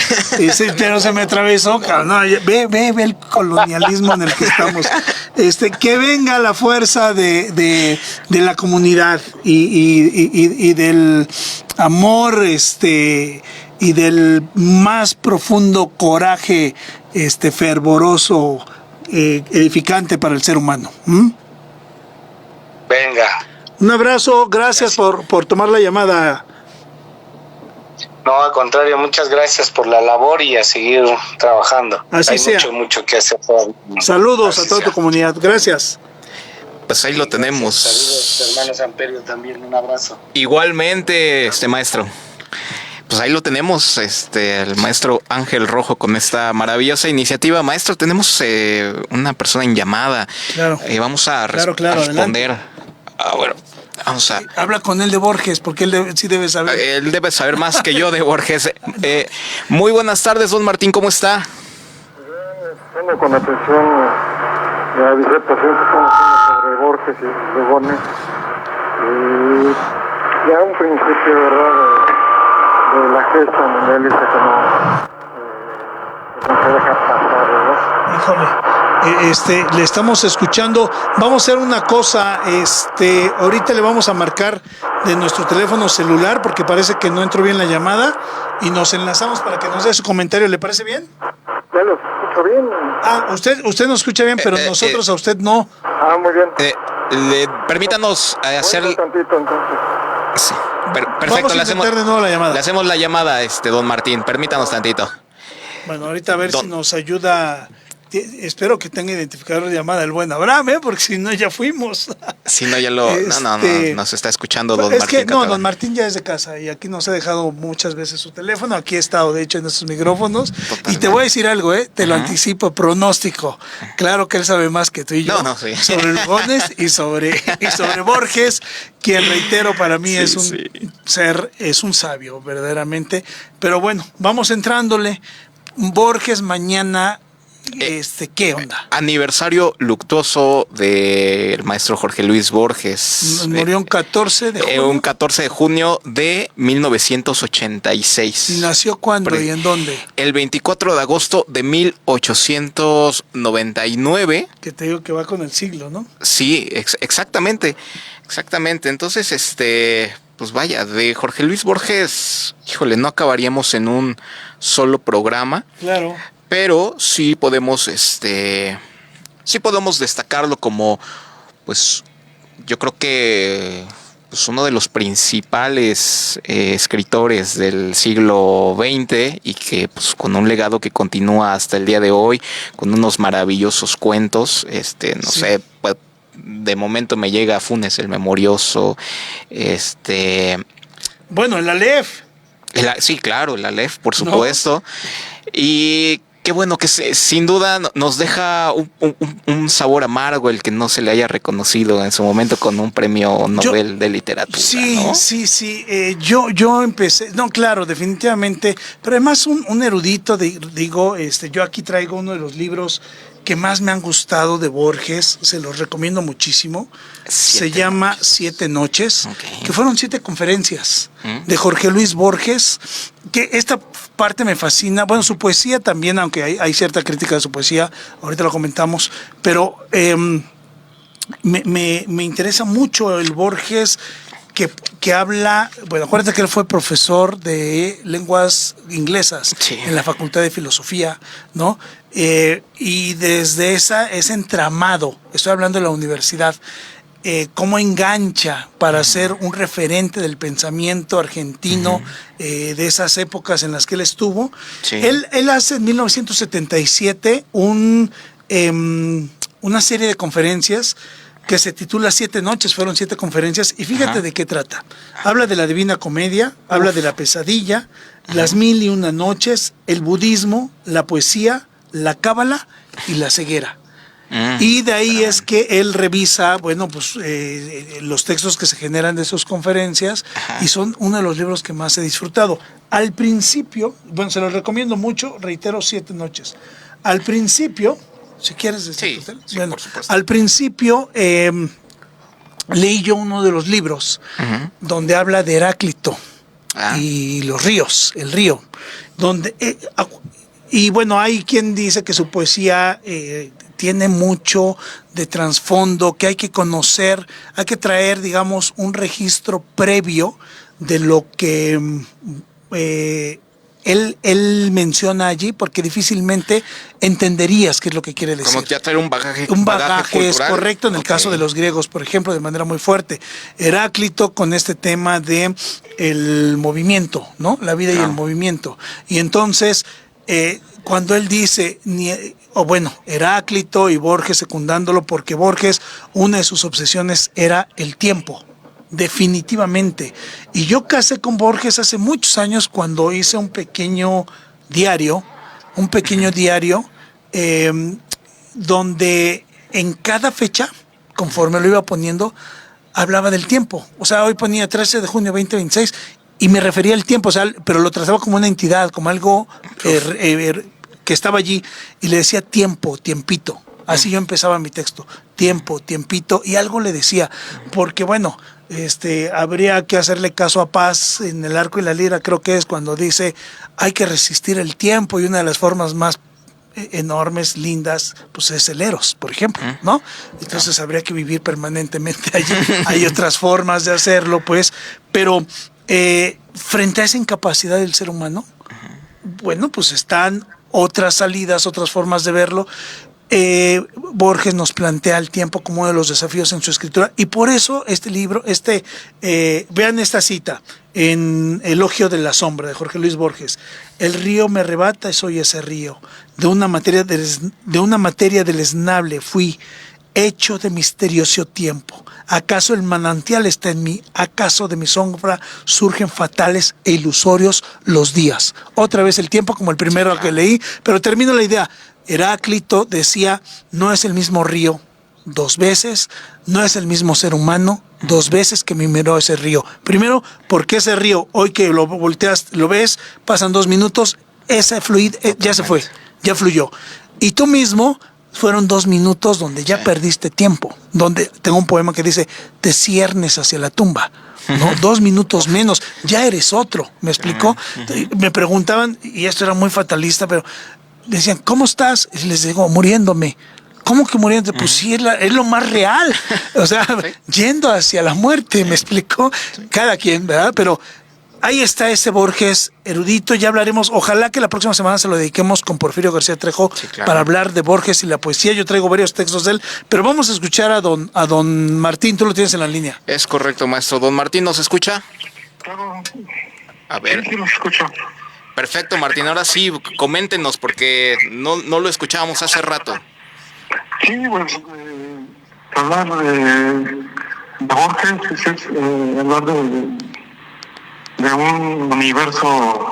Pero se me atravesó, no, ve el colonialismo en el que estamos. Que venga la fuerza de la comunidad y del amor, y del más profundo coraje, fervoroso, edificante para el ser humano. Venga. Un abrazo, gracias por tomar la llamada. No, al contrario, muchas gracias por la labor y a seguir trabajando. Así hay sea. mucho que hacer. Saludos a toda tu comunidad, gracias. Pues ahí lo tenemos. Saludos, hermano Samperio, también un abrazo. Igualmente, maestro. Pues ahí lo tenemos, el maestro Ángel Rojo con esta maravillosa iniciativa. Maestro, tenemos una persona en llamada. Claro. Vamos a, claro, a responder. Bueno, vamos a... Habla con él de Borges, porque él sí debe saber. Él debe saber más que yo de Borges. Muy buenas tardes, don Martín, ¿cómo está? Bueno, con atención la disertación que estamos haciendo sobre Borges y Lugones. Ya un principio, ¿verdad?, de la gesta mundialista que no se deja pasar, ¿verdad? Híjole, le estamos escuchando. Vamos a hacer una cosa, ahorita le vamos a marcar de nuestro teléfono celular porque parece que no entró bien la llamada y nos enlazamos para que nos dé su comentario. ¿Le parece bien? Ya lo escucho bien. Usted nos escucha bien, pero nosotros a usted no. Muy bien. Permítanos hacer... Un tantito, entonces. Sí, perfecto. Vamos a intentar de nuevo la llamada. Le hacemos la llamada, don Martín. Permítanos tantito. Bueno, ahorita a ver si nos ayuda. Espero que tenga identificador de llamada el buen Abraham, porque si no ya fuimos. Si no ya lo... No, nos está escuchando don Martín. Don Martín ya es de casa y aquí nos ha dejado muchas veces su teléfono. Aquí he estado, de hecho, en estos micrófonos. Totalmente. Y te voy a decir algo, te lo anticipo, pronóstico. Claro que él sabe más que tú y yo sí. sobre Lugones y sobre Borges, quien, reitero, para mí es un sabio, verdaderamente. Pero bueno, vamos entrándole. Borges mañana... ¿qué onda? Aniversario luctuoso del maestro Jorge Luis Borges. Murió un 14 de junio. Un 14 de junio de 1986. ¿Y nació cuándo y en dónde? El 24 de agosto de 1899. Que te digo que va con el siglo, ¿no? Sí, exactamente. Entonces, pues vaya, de Jorge Luis Borges, híjole, no acabaríamos en un solo programa. Claro. Pero sí podemos, destacarlo como, pues, yo creo que pues, uno de los principales escritores del siglo XX y que, pues, con un legado que continúa hasta el día de hoy, con unos maravillosos cuentos, no sé, pues, de momento me llega Funes el Memorioso, Bueno, el Aleph. Sí, claro, el Aleph, por supuesto. Y qué bueno que sin duda nos deja un sabor amargo el que no se le haya reconocido en su momento con un premio Nobel de literatura. Sí, ¿no? sí. Yo empecé, claro, definitivamente, pero además un erudito, yo aquí traigo uno de los libros que más me han gustado de Borges, se los recomiendo muchísimo. Se llama 7 noches, que fueron 7 conferencias de Jorge Luis Borges, que esta parte me fascina. Bueno, su poesía también, aunque hay cierta crítica de su poesía, ahorita lo comentamos, pero me interesa mucho el Borges que habla, bueno, acuérdate que él fue profesor de lenguas inglesas en la Facultad de Filosofía, ¿no? Y desde ese entramado, estoy hablando de la universidad, cómo engancha para ser un referente del pensamiento argentino de esas épocas en las que él estuvo. Sí. Él hace en 1977 una serie de conferencias que se titula 7 noches, fueron 7 conferencias, y fíjate de qué trata. Habla de la Divina Comedia, habla de la pesadilla, las 1001 noches, el budismo, la poesía, la cábala y la ceguera. Y de ahí es que él revisa, bueno, pues los textos que se generan de esas conferencias, y son uno de los libros que más he disfrutado. Al principio, bueno, se los recomiendo mucho, reitero, 7 noches. Al principio, si quieres decir, sí, bueno, por supuesto. Al principio leí yo uno de los libros donde habla de Heráclito y los ríos, el río, donde y bueno, hay quien dice que su poesía tiene mucho de trasfondo, que hay que conocer, hay que traer, digamos, un registro previo de lo que él menciona allí, porque difícilmente entenderías qué es lo que quiere decir. Como ya traer un bagaje. Un bagaje es correcto, en el caso de los griegos, por ejemplo, de manera muy fuerte. Heráclito con este tema de el movimiento, ¿no? La vida y el movimiento. Y entonces, cuando él dice, Heráclito y Borges secundándolo, porque Borges, una de sus obsesiones era el tiempo. definitivamente. Y yo casé con Borges hace muchos años cuando hice un pequeño diario, donde en cada fecha, conforme lo iba poniendo, hablaba del tiempo. O sea, hoy ponía 13 de junio 2026 y me refería al tiempo, o sea, pero lo trataba como una entidad, como algo que estaba allí, y le decía tiempo, tiempito. Así yo empezaba mi texto, tiempo, tiempito, y algo le decía, porque bueno, habría que hacerle caso a Paz en El Arco y la Lira, creo que es cuando dice, hay que resistir el tiempo, y una de las formas más enormes, lindas, pues es el Eros, por ejemplo, ¿no? Entonces habría que vivir permanentemente allí. Hay otras formas de hacerlo, pues, pero frente a esa incapacidad del ser humano, bueno, pues están otras salidas, otras formas de verlo. Borges nos plantea el tiempo como uno de los desafíos en su escritura, y por eso este libro, vean esta cita en Elogio de la Sombra de Jorge Luis Borges: el río me arrebata y soy ese río, de una materia deleznable fui, hecho de misterioso tiempo. ¿Acaso el manantial está en mí? ¿Acaso de mi sombra surgen fatales e ilusorios los días? Otra vez el tiempo, como el primero que leí, pero termino la idea. Heráclito decía, no es el mismo río dos veces, no es el mismo ser humano dos veces que me miró ese río. Primero, porque ese río, hoy que lo volteas, lo ves, pasan 2 minutos, ese fluido ya se fue, ya fluyó. Y tú mismo, fueron 2 minutos donde ya perdiste tiempo, donde tengo un poema que dice, te ciernes hacia la tumba. ¿No? 2 minutos menos, ya eres otro, ¿me explicó? Me preguntaban, y esto era muy fatalista, pero decían, ¿cómo estás? Y les digo, muriéndome. ¿Cómo que muriéndome? Pues sí, es lo más real. O sea, yendo hacia la muerte, ¿me explicó? Cada quien, ¿verdad? Pero ahí está ese Borges erudito, ya hablaremos, ojalá que la próxima semana se lo dediquemos con Porfirio García Trejo, para hablar de Borges y la poesía. Yo traigo varios textos de él, pero vamos a escuchar a don Martín. Tú lo tienes en la línea. Es correcto, maestro. Don Martín, ¿nos escucha? Claro. A ver. Sí, los escucho. Perfecto, Martín. Ahora sí, coméntenos, porque no lo escuchábamos hace rato. Sí, pues, hablar de Borges es hablar de un universo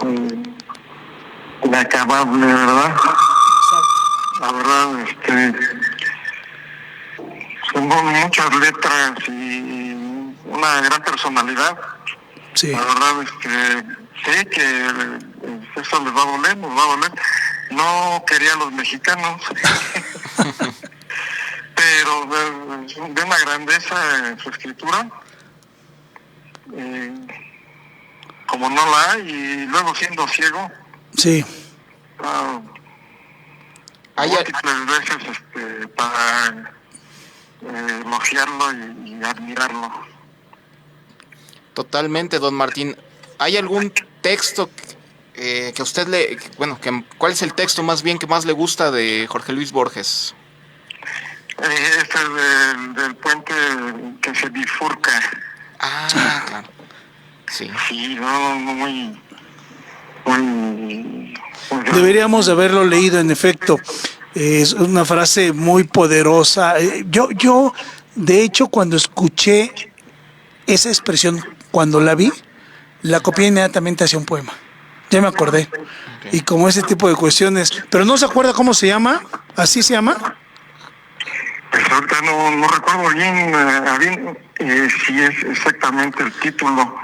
inacabable, ¿verdad? La verdad, son muchas letras y una gran personalidad. Sí. La verdad, sé que eso les va a doler, nos va a doler. No quería a los mexicanos, pero de una grandeza en su escritura, como no la hay, y luego siendo ciego. Sí. Múltiples veces para elogiarlo y admirarlo. Totalmente, don Martín. ¿Hay algún texto que usted cuál es el texto más bien que más le gusta de Jorge Luis Borges? Este es del puente que se bifurca. Ah, claro. Sí. Sí, no, muy Deberíamos de haberlo leído, en efecto. Es una frase muy poderosa. Yo, de hecho, cuando escuché esa expresión, cuando la vi, la copié inmediatamente hacia un poema. Ya me acordé. Y como ese tipo de cuestiones. Pero no se acuerda cómo se llama. ¿Así se llama? Pues ahorita no recuerdo bien si es exactamente el título.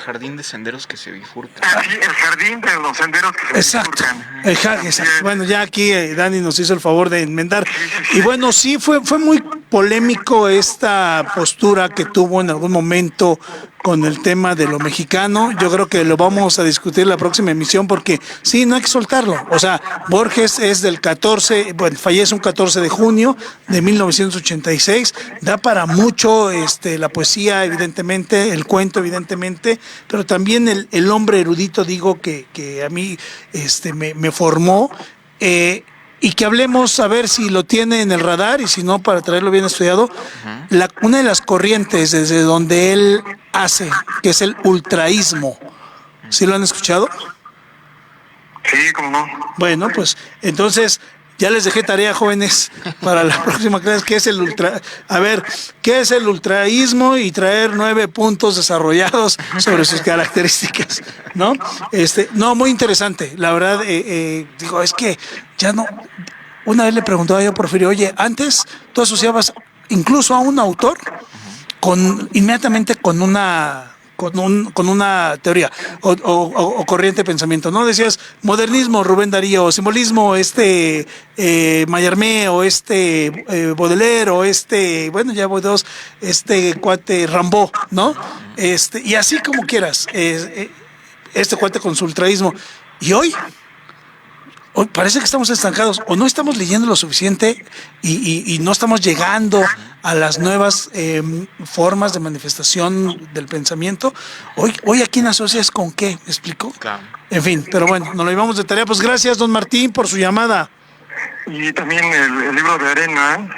Jardín de senderos que se bifurcan. Sí, el jardín de los senderos que se bifurcan. Exacto. Bueno, ya aquí Dani nos hizo el favor de enmendar. Y bueno, sí, fue muy polémico esta postura que tuvo en algún momento con el tema de lo mexicano. Yo creo que lo vamos a discutir la próxima emisión, porque sí, no hay que soltarlo. O sea, Borges es del fallece un 14 de junio de 1986. Da para mucho la poesía, evidentemente, el cuento, evidentemente, pero también el hombre erudito, digo, que a mí me formó. Y que hablemos, a ver si lo tiene en el radar, y si no, para traerlo bien estudiado, una de las corrientes desde donde él hace, que es el ultraísmo. ¿Sí lo han escuchado? Sí, cómo no. Bueno, pues entonces Ya les dejé tarea, jóvenes, para la próxima clase, ¿qué es el qué es el ultraísmo? Y traer 9 puntos desarrollados sobre sus características, ¿no? No, muy interesante, la verdad, digo, es que ya no, una vez le preguntaba yo a Porfirio, oye, antes tú asociabas incluso a un autor inmediatamente con una teoría o corriente de pensamiento, ¿no? Decías modernismo, Rubén Darío, simbolismo, Mallarmé, o Baudelaire, o bueno, ya voy dos, cuate Rimbaud, ¿no? Y así como quieras, cuate con su ultraísmo. Y hoy parece que estamos estancados, o no estamos leyendo lo suficiente y no estamos llegando a las nuevas formas de manifestación del pensamiento. Hoy aquí en Asocias, ¿con qué? ¿Me explico? Claro. En fin, pero bueno, nos lo llevamos de tarea. Pues gracias, don Martín, por su llamada. Y también el libro de Arena,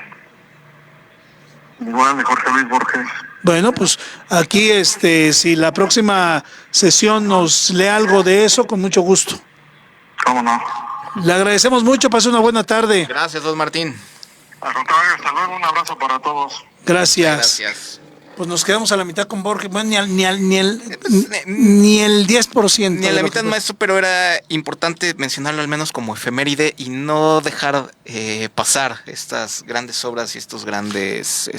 igual de Jorge Luis Borges. Bueno, pues aquí, si la próxima sesión nos lee algo de eso, con mucho gusto. ¿Cómo no? Le agradecemos mucho, pase una buena tarde. Gracias, don Martín. Al contrario, hasta luego, un abrazo para todos. Gracias. Pues nos quedamos a la mitad con Borges, bueno, ni el 10%. Ni a la mitad, maestro, pero era importante mencionarlo al menos como efeméride y no dejar pasar estas grandes obras y estos grandes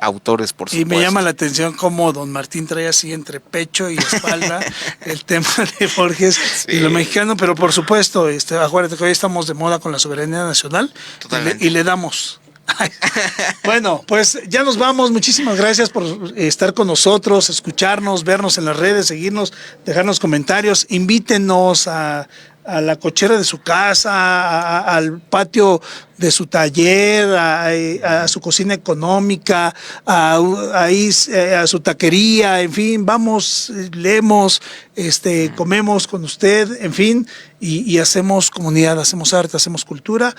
autores, por supuesto. Y me llama la atención cómo don Martín trae así entre pecho y espalda el tema de Borges y lo mexicano, pero por supuesto, acuérdate que hoy estamos de moda con la soberanía nacional. Totalmente. Y le damos. Bueno, pues ya nos vamos. Muchísimas gracias por estar con nosotros, escucharnos, vernos en las redes, seguirnos, dejarnos comentarios. Invítenos a la cochera de su casa, al patio de su taller, a su cocina económica, a su taquería, en fin, vamos, leemos, comemos con usted, en fin, y hacemos comunidad, hacemos arte, hacemos cultura,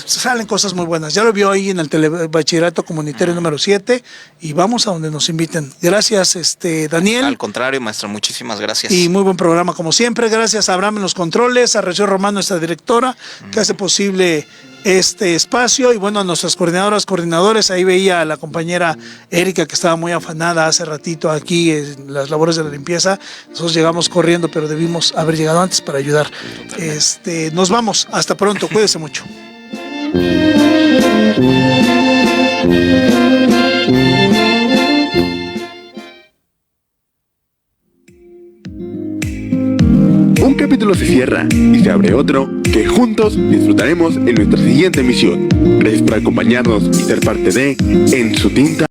salen cosas muy buenas. Ya lo vio ahí en el Telebachillerato Comunitario número 7 y vamos a donde nos inviten. Gracias, Daniel. Al contrario, maestro, muchísimas gracias. Y muy buen programa como siempre. Gracias a Abraham en los controles, a Rocío Román, nuestra directora, que hace posible este espacio, y bueno, a nuestras coordinadores, ahí veía a la compañera Erika que estaba muy afanada hace ratito aquí en las labores de la limpieza. Nosotros llegamos corriendo, pero debimos haber llegado antes para ayudar. Nos vamos, hasta pronto, cuídese mucho. Un capítulo se cierra y se abre otro que juntos disfrutaremos en nuestra siguiente emisión. Gracias por acompañarnos y ser parte de En su Tinta.